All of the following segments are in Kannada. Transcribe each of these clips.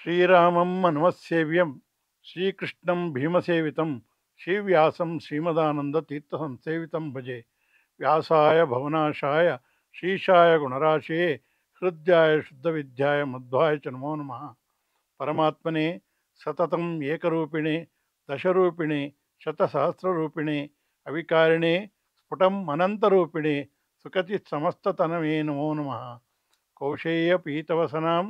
ಶ್ರೀರಾಮಂ ಮನ್ಮತ್ಸೇವ್ಯಂ ಶ್ರೀಕೃಷ್ಣಂ ಭೀಮಸೇವಿತಂ ಶ್ರೀವ್ಯಾಸಂ ಶ್ರೀಮದಾನಂದತೀರ್ಥಸಂಸೇವಿತಂ ಭಜೆ. ವ್ಯಾಸಾಯ ಭವನಾಶಾಯ ಶ್ರೀಶಾಯ ಗುಣರಾಶಿಯೇ ಹೃದಯಾಯ ಶುದ್ಧವಿದ್ಯಾಯ ಮಧ್ವಾಯ ಚ ನಮೋ ನಮಃ. ಪರಮಾತ್ಮನೇ ಸತತಂ ಏಕರೂಪಿಣೆ ದಶರೂಪಿಣೆ ಶತಸಹಸ್ರರೂಪಿಣೆ ಅವಿಕಾರಿಣೆ ಸ್ಫುಟಂ ಅನಂತರೂಪಿಣೆ ಸುಖತಿ ಸಮಸ್ತತನವೇ ನಮೋ ನಮಃ. ಕೌಶೇಯ ಪೀತವಸನಾಂ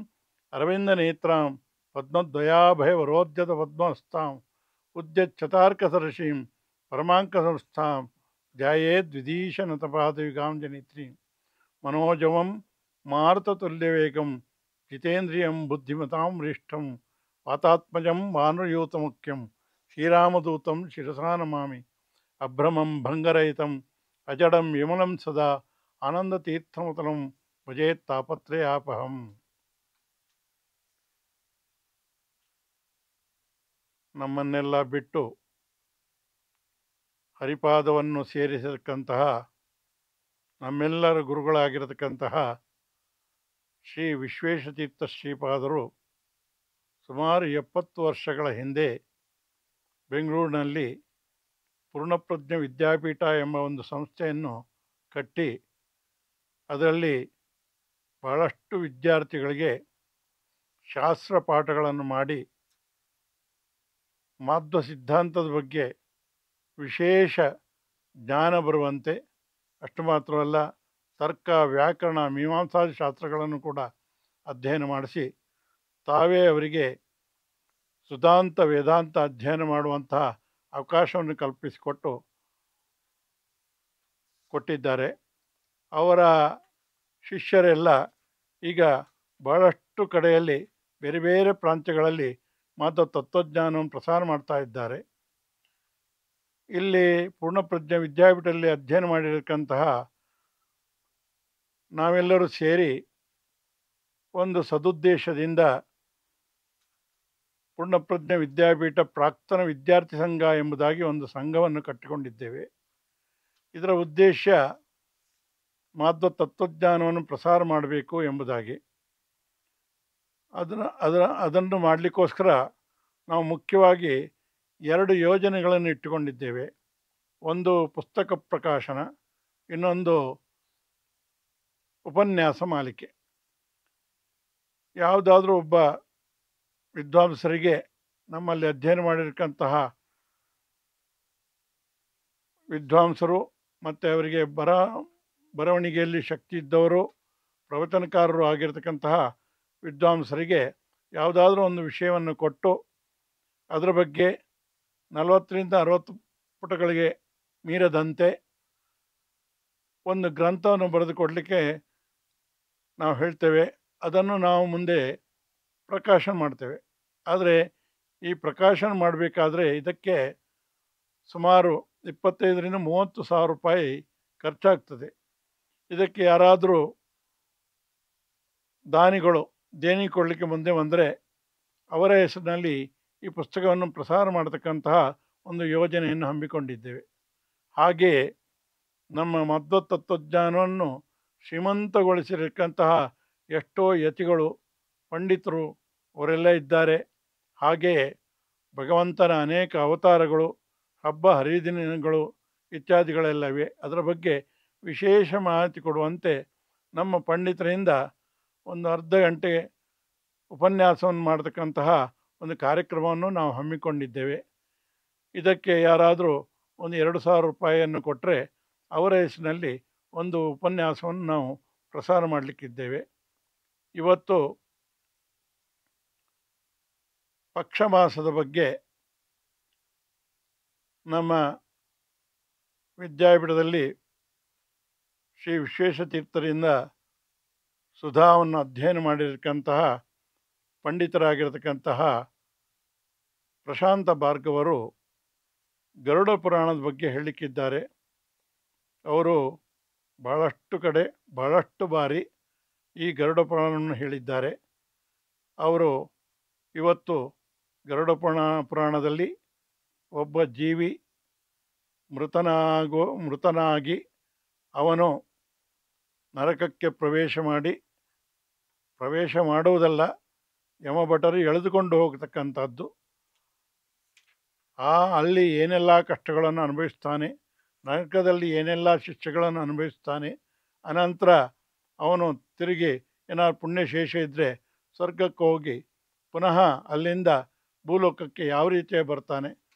ಅರವಿಂದನೇತ್ರಾಂ ಪದ್ಮದ್ವಯಾಭಯವರೋದ್ಯತ ಪದ್ಮಹಸ್ತಾಂ ಉದ್ಯಚ್ಛತಾರ್ಕಸರಸೀಂ ಪರಮಾಂಕಸಂಸ್ಥಾಂ ಧ್ಯಾಯೇದ್ವಿಧೀಶನತಪಾದಯುಗಾಂ ಜನಿತ್ರೀಂ. ಮನೋಜವಂ ಮಾರುತತುಲ್ಯವೇಗಂ ಜಿತೇಂದ್ರಿಯಂ ಬುದ್ಧಿಮತಾಂ ವರಿಷ್ಠಂ ವಾತಾತ್ಮಜಂ ವಾನರಯೂತಮುಖ್ಯಂ ಶ್ರೀರಾಮದೂತಂ ಶಿರಸಾ ನಮಾಮಿ. ಅಭ್ರಮಂ ಭಂಗರಹಿತಂ ಅಜಡಂ ವಿಮಲಂ ಸದಾ ಆನಂದತೀರ್ಥಮತಲಂ ಭಜೇತ್ತಾಪತ್ರಯಾಪಹಂ. ನಮ್ಮನ್ನೆಲ್ಲ ಬಿಟ್ಟು ಹರಿಪಾದವನ್ನು ಸೇರಿಸತಕ್ಕಂತಹ ನಮ್ಮೆಲ್ಲರ ಗುರುಗಳಾಗಿರತಕ್ಕಂತಹ ಶ್ರೀ ವಿಶ್ವೇಶತೀರ್ಥ ಶ್ರೀಪಾದರು ಸುಮಾರು 70 ವರ್ಷಗಳ ಹಿಂದೆ ಬೆಂಗಳೂರಿನಲ್ಲಿ ಪೂರ್ಣಪ್ರಜ್ಞ ವಿದ್ಯಾಪೀಠ ಎಂಬ ಒಂದು ಸಂಸ್ಥೆಯನ್ನು ಕಟ್ಟಿ ಅದರಲ್ಲಿ ಬಹಳಷ್ಟು ವಿದ್ಯಾರ್ಥಿಗಳಿಗೆ ಶಾಸ್ತ್ರ ಪಾಠಗಳನ್ನು ಮಾಡಿ ಮಾಧ್ವ ಸಿದ್ಧಾಂತದ ಬಗ್ಗೆ ವಿಶೇಷ ಜ್ಞಾನ ಬರುವಂತೆ, ಅಷ್ಟು ಮಾತ್ರವಲ್ಲ ತರ್ಕ ವ್ಯಾಕರಣ ಮೀಮಾಂಸಾದಿ ಶಾಸ್ತ್ರಗಳನ್ನು ಕೂಡ ಅಧ್ಯಯನ ಮಾಡಿಸಿ ತಾವೇ ಅವರಿಗೆ ಸುಧಾಂತ ವೇದಾಂತ ಅಧ್ಯಯನ ಮಾಡುವಂತಹ ಅವಕಾಶವನ್ನು ಕೊಟ್ಟಿದ್ದಾರೆ. ಅವರ ಶಿಷ್ಯರೆಲ್ಲ ಈಗ ಬಹಳಷ್ಟು ಕಡೆಯಲ್ಲಿ ಬೇರೆ ಬೇರೆ ಪ್ರಾಂತ್ಯಗಳಲ್ಲಿ ಮಾತ್ರ ತತ್ವಜ್ಞಾನವನ್ನು ಪ್ರಸಾರ ಮಾಡ್ತಾ ಇದ್ದಾರೆ. ಇಲ್ಲಿ ಪೂರ್ಣಪ್ರಜ್ಞ ವಿದ್ಯಾಪೀಠದಲ್ಲಿ ಅಧ್ಯಯನ ಮಾಡಿರತಕ್ಕಂತಹ ನಾವೆಲ್ಲರೂ ಸೇರಿ ಒಂದು ಸದುದ್ದೇಶದಿಂದ ಪೂರ್ಣಪ್ರಜ್ಞ ವಿದ್ಯಾಪೀಠ ಪ್ರಾಕ್ತನ ವಿದ್ಯಾರ್ಥಿ ಸಂಘ ಎಂಬುದಾಗಿ ಒಂದು ಸಂಘವನ್ನು ಕಟ್ಟಿಕೊಂಡಿದ್ದೇವೆ. ಇದರ ಉದ್ದೇಶ ಮಾಧ್ವ ತತ್ವಜ್ಞಾನವನ್ನು ಪ್ರಸಾರ ಮಾಡಬೇಕು ಎಂಬುದಾಗಿ. ಅದನ್ನು ಮಾಡಲಿಕ್ಕೋಸ್ಕರ ನಾವು ಮುಖ್ಯವಾಗಿ 2 ಯೋಜನೆಗಳನ್ನು ಇಟ್ಟುಕೊಂಡಿದ್ದೇವೆ. ಒಂದು ಪುಸ್ತಕ ಪ್ರಕಾಶನ, ಇನ್ನೊಂದು ಉಪನ್ಯಾಸ ಮಾಲಿಕೆ. ಯಾವುದಾದ್ರೂ ಒಬ್ಬ ವಿದ್ವಾಂಸರಿಗೆ ನಮ್ಮಲ್ಲಿ ಅಧ್ಯಯನ ಮಾಡಿರ್ತಕ್ಕಂತಹ ವಿದ್ವಾಂಸರು ಮತ್ತು ಅವರಿಗೆ ಬರವಣಿಗೆಯಲ್ಲಿ ಶಕ್ತಿ ಇದ್ದವರು ಪ್ರವಚನಕಾರರು ಆಗಿರತಕ್ಕಂತಹ ವಿದ್ವಾಂಸರಿಗೆ ಯಾವುದಾದ್ರೂ ಒಂದು ವಿಷಯವನ್ನು ಕೊಟ್ಟು ಅದರ ಬಗ್ಗೆ 40ರಿಂದ 60 ಪುಟಗಳಿಗೆ ಮೀರದಂತೆ ಒಂದು ಗ್ರಂಥವನ್ನು ಬರೆದು ಕೊಡಲಿಕ್ಕೆ ನಾವು ಹೇಳ್ತೇವೆ. ಅದನ್ನು ನಾವು ಮುಂದೆ ಪ್ರಕಾಶನ ಮಾಡ್ತೇವೆ. ಆದರೆ ಈ ಪ್ರಕಾಶನ ಮಾಡಬೇಕಾದ್ರೆ ಇದಕ್ಕೆ ಸುಮಾರು 25ರಿಂದ 30 ಸಾವಿರ ರೂಪಾಯಿ ಖರ್ಚಾಗ್ತದೆ. ಇದಕ್ಕೆ ಯಾರಾದರೂ ದಾನಿಗಳು ದೇಣಿ ಕೊಡಲಿಕ್ಕೆ ಮುಂದೆ ಬಂದರೆ ಅವರ ಹೆಸರಿನಲ್ಲಿ ಈ ಪುಸ್ತಕವನ್ನು ಪ್ರಸಾರ ಮಾಡತಕ್ಕಂತಹ ಒಂದು ಯೋಜನೆಯನ್ನು ಹಮ್ಮಿಕೊಂಡಿದ್ದೇವೆ. ಹಾಗೆಯೇ ನಮ್ಮ ಮಧ್ವ ತತ್ವಜ್ಞಾನವನ್ನು ಶ್ರೀಮಂತಗೊಳಿಸಿರತಕ್ಕಂತಹ ಎಷ್ಟೋ ಯತಿಗಳು ಪಂಡಿತರು ಅವರೆಲ್ಲ ಇದ್ದಾರೆ. ಹಾಗೆಯೇ ಭಗವಂತನ ಅನೇಕ ಅವತಾರಗಳು, ಹಬ್ಬ ಹರಿದಿನಗಳು ಇತ್ಯಾದಿಗಳೆಲ್ಲವೇ. ಅದರ ಬಗ್ಗೆ ವಿಶೇಷ ಮಾಹಿತಿ ಕೊಡುವಂತೆ ನಮ್ಮ ಪಂಡಿತರಿಂದ ಒಂದು ಅರ್ಧ ಗಂಟೆ ಉಪನ್ಯಾಸವನ್ನು ಮಾಡತಕ್ಕಂತಹ ಒಂದು ಕಾರ್ಯಕ್ರಮವನ್ನು ನಾವು ಹಮ್ಮಿಕೊಂಡಿದ್ದೇವೆ. ಇದಕ್ಕೆ ಯಾರಾದರೂ ಒಂದು 2,000 ರೂಪಾಯಿಯನ್ನು ಕೊಟ್ಟರೆ ಅವರ ಹೆಸರಿನಲ್ಲಿ ಒಂದು ಉಪನ್ಯಾಸವನ್ನು ನಾವು ಪ್ರಸಾರ ಮಾಡಲಿಕ್ಕಿದ್ದೇವೆ. ಇವತ್ತು ಪಕ್ಷಮಾಸದ ಬಗ್ಗೆ ನಮ್ಮ ವಿದ್ಯಾಪೀಠದಲ್ಲಿ ಶ್ರೀ ವಿಶ್ವೇಶತೀರ್ಥರಿಂದ ಸುಧಾವನ್ನು ಅಧ್ಯಯನ ಮಾಡಿರತಕ್ಕಂತಹ ಪಂಡಿತರಾಗಿರತಕ್ಕಂತಹ ಪ್ರಶಾಂತ ಭಾರ್ಗವರು ಗರುಡ ಪುರಾಣದ ಬಗ್ಗೆ ಹೇಳಲಿಕ್ಕಿದ್ದಾರೆ. ಅವರು ಬಹಳಷ್ಟು ಬಾರಿ ಈ ಗರುಡ ಪುರಾಣವನ್ನು ಹೇಳಿದ್ದಾರೆ. ಅವರು ಇವತ್ತು ಗರುಡ ಪುರಾಣದಲ್ಲಿ ಒಬ್ಬ ಜೀವಿ ಮೃತನಾಗಿ ಅವನು ನರಕಕ್ಕೆ ಪ್ರವೇಶ ಮಾಡುವುದಲ್ಲ, ಯಮಭಟರು ಎಳೆದುಕೊಂಡು ಹೋಗತಕ್ಕಂಥದ್ದು. ಅಲ್ಲಿ ಏನೆಲ್ಲ ಕಷ್ಟಗಳನ್ನು ಅನುಭವಿಸ್ತಾನೆ, ನರಕದಲ್ಲಿ ಏನೆಲ್ಲ ಶಿಕ್ಷೆಗಳನ್ನು ಅನುಭವಿಸ್ತಾನೆ. ಅನಂತರ ಅವನು ತಿರುಗಿ ಏನಾದ್ರು ಪುಣ್ಯಶೇಷ ಇದ್ದರೆ ಸ್ವರ್ಗಕ್ಕೆ ಹೋಗಿ ಪುನಃ ಅಲ್ಲಿಂದ ಭೂಲೋಕಕ್ಕೆ ಯಾವ ರೀತಿಯಾಗಿ ಬರ್ತಾನೆ,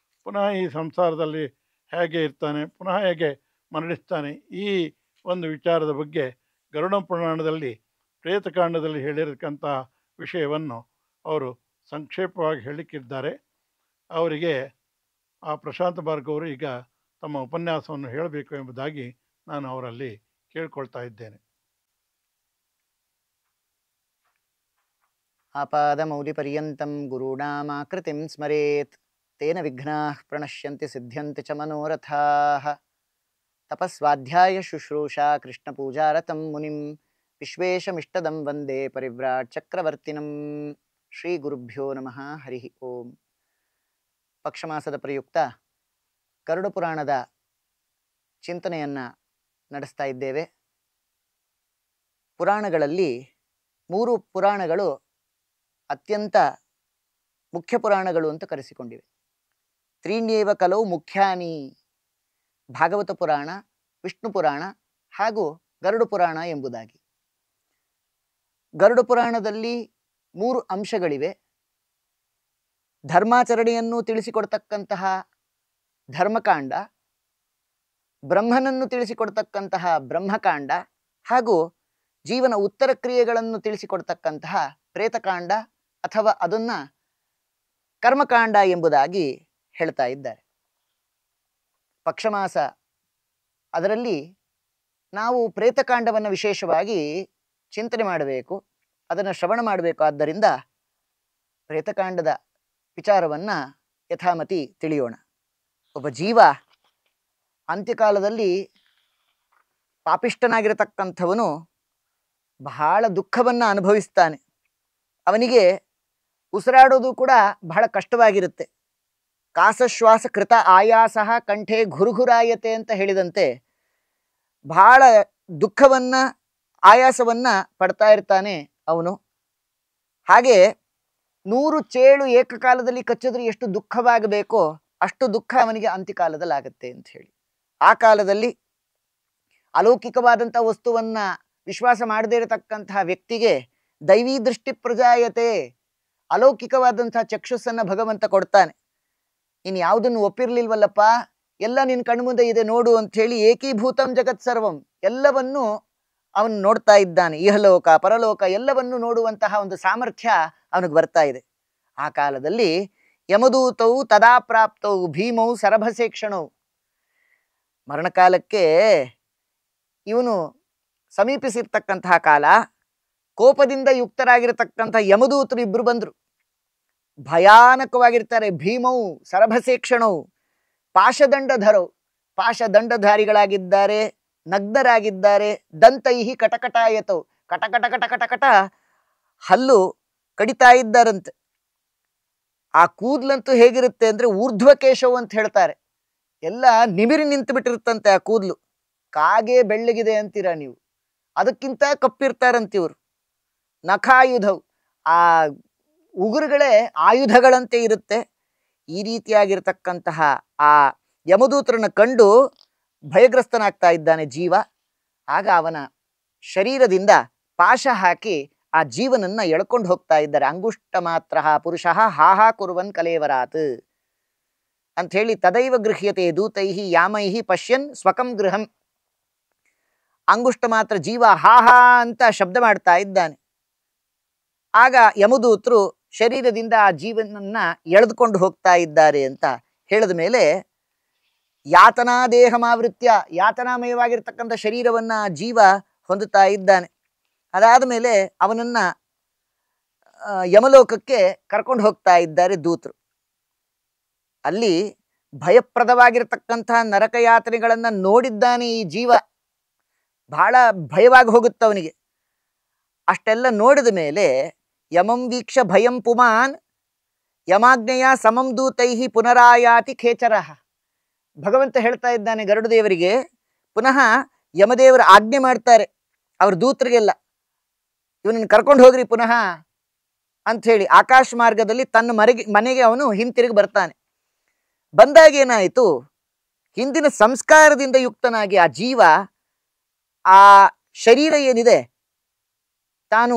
ಪುನಃ ಈ ಸಂಸಾರದಲ್ಲಿ ಹೇಗೆ ಇರ್ತಾನೆ, ಪುನಃ ಹೇಗೆ ಮರಣಿಸ್ತಾನೆ, ಈ ಒಂದು ವಿಚಾರದ ಬಗ್ಗೆ ಗರುಡ ಪುರಾಣದಲ್ಲಿ ಪ್ರೇತಕಾಂಡದಲ್ಲಿ ಹೇಳಿರತಕ್ಕಂಥ ವಿಷಯವನ್ನು ಅವರು ಸಂಕ್ಷೇಪವಾಗಿ ಹೇಳಲಿಕ್ಕಿದ್ದಾರೆ. ಅವರಿಗೆ ಆ ಪ್ರಶಾಂತ ಭಾರ್ಗವ್ ಅವರು ಈಗ ತಮ್ಮ ಉಪನ್ಯಾಸವನ್ನು ಹೇಳಬೇಕು ಎಂಬುದಾಗಿ ನಾನು ಅವರಲ್ಲಿ ಕೇಳ್ಕೊಳ್ತಾ ಇದ್ದೇನೆ. ಆಪಾದಮೌಲಿಪರ್ಯಂತಂ ಗುರುಣಾಮಾಕೃತಿಂ ಸ್ಮರೇತ್ ತೇನ ವಿಘ್ನಾಃ ಪ್ರಣಶ್ಯಂತಿ ಸಿದ್ಧ್ಯಂತಿ ಚ ಮನೋರಥಾಃ. ತಪಸ್ವಾಧ್ಯಾಯ ಶುಶ್ರೂಷಾ ಕೃಷ್ಣಪೂಜಾರತಂ ಮುನಿಂ ವಿಶ್ವೇಶಮಿಷ್ಟದಂ ವಂದೇ ಪರಿವ್ರಾಟ್ ಚಕ್ರವರ್ತಿನಂ. ಶ್ರೀ ಗುರುಭ್ಯೋ ನಮಃ. ಹರಿ ಓಂ. ಪಕ್ಷಮಾಸದ ಪ್ರಯುಕ್ತ ಗರುಡ ಪುರಾಣದ ಚಿಂತನೆಯನ್ನು ನಡೆಸ್ತಾ ಇದ್ದೇವೆ. ಪುರಾಣಗಳಲ್ಲಿ 3 ಪುರಾಣಗಳು ಅತ್ಯಂತ ಮುಖ್ಯ ಪುರಾಣಗಳು ಅಂತ ಕರೆಸಿಕೊಂಡಿವೆ. ತ್ರೀಣ್ಯೇವ ಕಲೌ ಮುಖ್ಯಾನಿ: ಭಾಗವತ ಪುರಾಣ, ವಿಷ್ಣು ಪುರಾಣ ಹಾಗೂ ಗರುಡ ಪುರಾಣ ಎಂಬುದಾಗಿ. ಗರುಡ ಪುರಾಣದಲ್ಲಿ 3 ಅಂಶಗಳಿವೆ. ಧರ್ಮಾಚರಣೆಯನ್ನು ತಿಳಿಸಿಕೊಡ್ತಕ್ಕಂತಹ ಧರ್ಮಕಾಂಡ, ಬ್ರಹ್ಮನನ್ನು ತಿಳಿಸಿಕೊಡ್ತಕ್ಕಂತಹ ಬ್ರಹ್ಮಕಾಂಡ ಹಾಗೂ ಜೀವನ ಉತ್ತರ ಕ್ರಿಯೆಗಳನ್ನು ತಿಳಿಸಿಕೊಡ್ತಕ್ಕಂತಹ ಪ್ರೇತಕಾಂಡ ಅಥವಾ ಅದನ್ನು ಕರ್ಮಕಾಂಡ ಎಂಬುದಾಗಿ ಹೇಳ್ತಾ ಇದ್ದಾರೆ. ಪಕ್ಷಮಾಸ ಅದರಲ್ಲಿ ನಾವು ಪ್ರೇತಕಾಂಡವನ್ನು ವಿಶೇಷವಾಗಿ ಚಿಂತನೆ ಮಾಡಬೇಕು, ಅದನ್ನು ಶ್ರವಣ ಮಾಡಬೇಕು. ಆದ್ದರಿಂದ ಪ್ರೇತಕಾಂಡದ ವಿಚಾರವನ್ನು ಯಥಾಮತಿ ತಿಳಿಯೋಣ. ಒಬ್ಬ ಜೀವ ಅಂತ್ಯಕಾಲದಲ್ಲಿ ಪಾಪಿಷ್ಠನಾಗಿರತಕ್ಕಂಥವನು ಬಹಳ ದುಃಖವನ್ನು ಅನುಭವಿಸ್ತಾನೆ. ಅವನಿಗೆ ಉಸಿರಾಡೋದು ಕೂಡ ಬಹಳ ಕಷ್ಟವಾಗಿರುತ್ತೆ. ಕಾಸಶ್ವಾಸ ಕೃತ ಆಯಾಸಃ ಕಂಠೆ ಘುರುಘುರಾಯತೆ ಅಂತ ಹೇಳಿದಂತೆ ಬಹಳ ದುಃಖವನ್ನು, ಆಯಾಸವನ್ನು ಪಡ್ತಾ ಇರ್ತಾನೆ ಅವನು. ಹಾಗೆ 100 ಚೇಳು ಏಕಕಾಲದಲ್ಲಿ ಕಚ್ಚಿದ್ರೆ ಎಷ್ಟು ದುಃಖವಾಗಬೇಕೋ ಅಷ್ಟು ದುಃಖ ಅವನಿಗೆ ಅಂತ್ಯಕಾಲದಲ್ಲಿ ಆಗುತ್ತೆ ಅಂತ ಹೇಳಿ. ಆ ಕಾಲದಲ್ಲಿ ಅಲೌಕಿಕವಾದಂಥ ವಸ್ತುವನ್ನು ವಿಶ್ವಾಸ ಮಾಡದೇ ಇರತಕ್ಕಂತಹ ವ್ಯಕ್ತಿಗೆ ದೈವೀ ದೃಷ್ಟಿ ಪ್ರಜಾಯತೆ, ಅಲೌಕಿಕವಾದಂತಹ ಚಕ್ಷುಸ್ಸನ್ನು ಭಗವಂತ ಕೊಡ್ತಾನೆ. ಇನ್ನು ಯಾವುದನ್ನು ಒಪ್ಪಿರ್ಲಿಲ್ವಲ್ಲಪ್ಪ, ಎಲ್ಲ ನಿನ್ನ ಕಣ್ಮುಂದೆ ಇದೆ ನೋಡು ಅಂಥೇಳಿ ಏಕೀಭೂತಂ ಜಗತ್ ಸರ್ವಂ, ಎಲ್ಲವನ್ನೂ ಅವನು ನೋಡ್ತಾ ಇದ್ದಾನೆ. ಇಹಲೋಕ ಪರಲೋಕ ಎಲ್ಲವನ್ನು ನೋಡುವಂತಹ ಒಂದು ಸಾಮರ್ಥ್ಯ ಅವನಿಗೆ ಬರ್ತಾ ಇದೆ. ಆ ಕಾಲದಲ್ಲಿ ಯಮದೂತೌ ತದಾ ಪ್ರಾಪ್ತೌ ಭೀಮೌ ಸರಭಸೇಕ್ಷಣೌ. ಮರಣಕಾಲಕ್ಕೆ ಇವನು ಸಮೀಪಿಸಿರ್ತಕ್ಕಂತಹ ಕಾಲ. ಕೋಪದಿಂದ ಯುಕ್ತರಾಗಿರತಕ್ಕಂಥ ಯಮದೂತರು ಇಬ್ಬರು ಬಂದರು. ಭಯಾನಕವಾಗಿರ್ತಾರೆ. ಭೀಮೌ ಸರಭಸೇಕ್ಷಣೌ ಪಾಶದಂಡಧರೌ, ಪಾಶದಂಡಧಾರಿಗಳಾಗಿದ್ದಾರೆ, ನಗ್ನರಾಗಿದ್ದಾರೆ. ದಂತೈಹಿ ಕಟಕಟಾಯತೌ, ಕಟಕಟ ಕಟಕಟಕಟ ಹಲ್ಲು ಕಡಿತಾ ಇದ್ದಾರಂತೆ. ಆ ಕೂದಲಂತೂ ಹೇಗಿರುತ್ತೆ ಅಂದರೆ ಊರ್ಧ್ವಕೇಶವು ಅಂತ ಹೇಳ್ತಾರೆ. ಎಲ್ಲ ನಿಮಿರಿ ನಿಂತು ಬಿಟ್ಟಿರುತ್ತಂತೆ ಆ ಕೂದಲು. ಕಾಗೆ ಬೆಳ್ಳಗಿದೆ ಅಂತೀರ ನೀವು, ಅದಕ್ಕಿಂತ ಕಪ್ಪಿರ್ತಾರಂತಿವರು. ನಖಾಯುಧವು, ಆ ಉಗುರುಗಳೇ ಆಯುಧಗಳಂತೆ ಇರುತ್ತೆ. ಈ ರೀತಿಯಾಗಿರ್ತಕ್ಕಂತಹ ಆ ಯಮದೂತರನ್ನು ಕಂಡು ಭಯಗ್ರಸ್ತನಾಗ್ತಾ ಇದ್ದಾನೆ ಜೀವ. ಆಗ ಅವನ ಶರೀರದಿಂದ ಪಾಶ ಹಾಕಿ ಆ ಜೀವನನ್ನ ಎಳ್ಕೊಂಡು ಹೋಗ್ತಾ ಇದ್ದಾರೆ. ಅಂಗುಷ್ಟ ಮಾತ್ರ ಪುರುಷ ಹಾಹಾ ಕುರುವನ್ ಕಲೇವರಾತ್ ಅಂತ ಹೇಳಿ ತದೈವ ಗೃಹ್ಯತೆ ದೂತೈಹಿ ಯಾಮೈಹಿ ಪಶ್ಯನ್ ಸ್ವಕಂ ಗೃಹಂ. ಅಂಗುಷ್ಟ ಮಾತ್ರ ಜೀವ ಹಾಹಾ ಅಂತ ಶಬ್ದ ಮಾಡ್ತಾ ಇದ್ದಾನೆ. ಆಗ ಯಮದೂತರು ಶರೀರದಿಂದ ಆ ಜೀವನನ್ನ ಎಳೆದುಕೊಂಡು ಹೋಗ್ತಾ ಇದ್ದಾರೆ ಅಂತ ಹೇಳಿದ ಮೇಲೆ ಯಾತನಾ ದೇಹಮಾವೃತ್ಯ, ಯಾತನಾಮಯವಾಗಿರ್ತಕ್ಕಂಥ ಶರೀರವನ್ನ ಜೀವ ಹೊಂದುತ್ತಾ ಇದ್ದಾನೆ. ಅದಾದ ಮೇಲೆ ಅವನನ್ನ ಯಮಲೋಕಕ್ಕೆ ಕರ್ಕೊಂಡು ಹೋಗ್ತಾ ಇದ್ದಾರೆ ದೂತರು. ಅಲ್ಲಿ ಭಯಪ್ರದವಾಗಿರ್ತಕ್ಕಂತಹ ನರಕಯಾತನೆಗಳನ್ನು ನೋಡಿದ್ದಾನೆ ಈ ಜೀವ. ಬಹಳ ಭಯವಾಗಿ ಹೋಗುತ್ತವನಿಗೆ. ಅಷ್ಟೆಲ್ಲ ನೋಡಿದ ಮೇಲೆ ಯಮಂ ವೀಕ್ಷ ಭಯಂ ಪುಮಾನ್ ಯಮಾಜ್ಞೆಯ ಸಮಂ ದೂತೈಹಿ ಪುನರಾಯಾತಿ ಖೇಚರಃ. ಭಗವಂತ ಹೇಳ್ತಾ ಇದ್ದಾನೆ ಗರುಡದೇವರಿಗೆ, ಪುನಃ ಯಮದೇವರು ಆಜ್ಞೆ ಮಾಡ್ತಾರೆ ಅವ್ರ ದೂತರಿಗೆಲ್ಲ, ಇವನನ್ನು ಕರ್ಕೊಂಡು ಹೋಗ್ರಿ ಪುನಃ ಅಂಥೇಳಿ ಆಕಾಶ ಮಾರ್ಗದಲ್ಲಿ ತನ್ನ ಮನೆಗೆ ಅವನು ಹಿಂತಿರುಗಿ ಬರ್ತಾನೆ. ಬಂದಾಗ ಏನಾಯಿತು, ಹಿಂದಿನ ಸಂಸ್ಕಾರದಿಂದ ಯುಕ್ತನಾಗಿ ಆ ಜೀವ ಆ ಶರೀರ ಏನಿದೆ, ತಾನು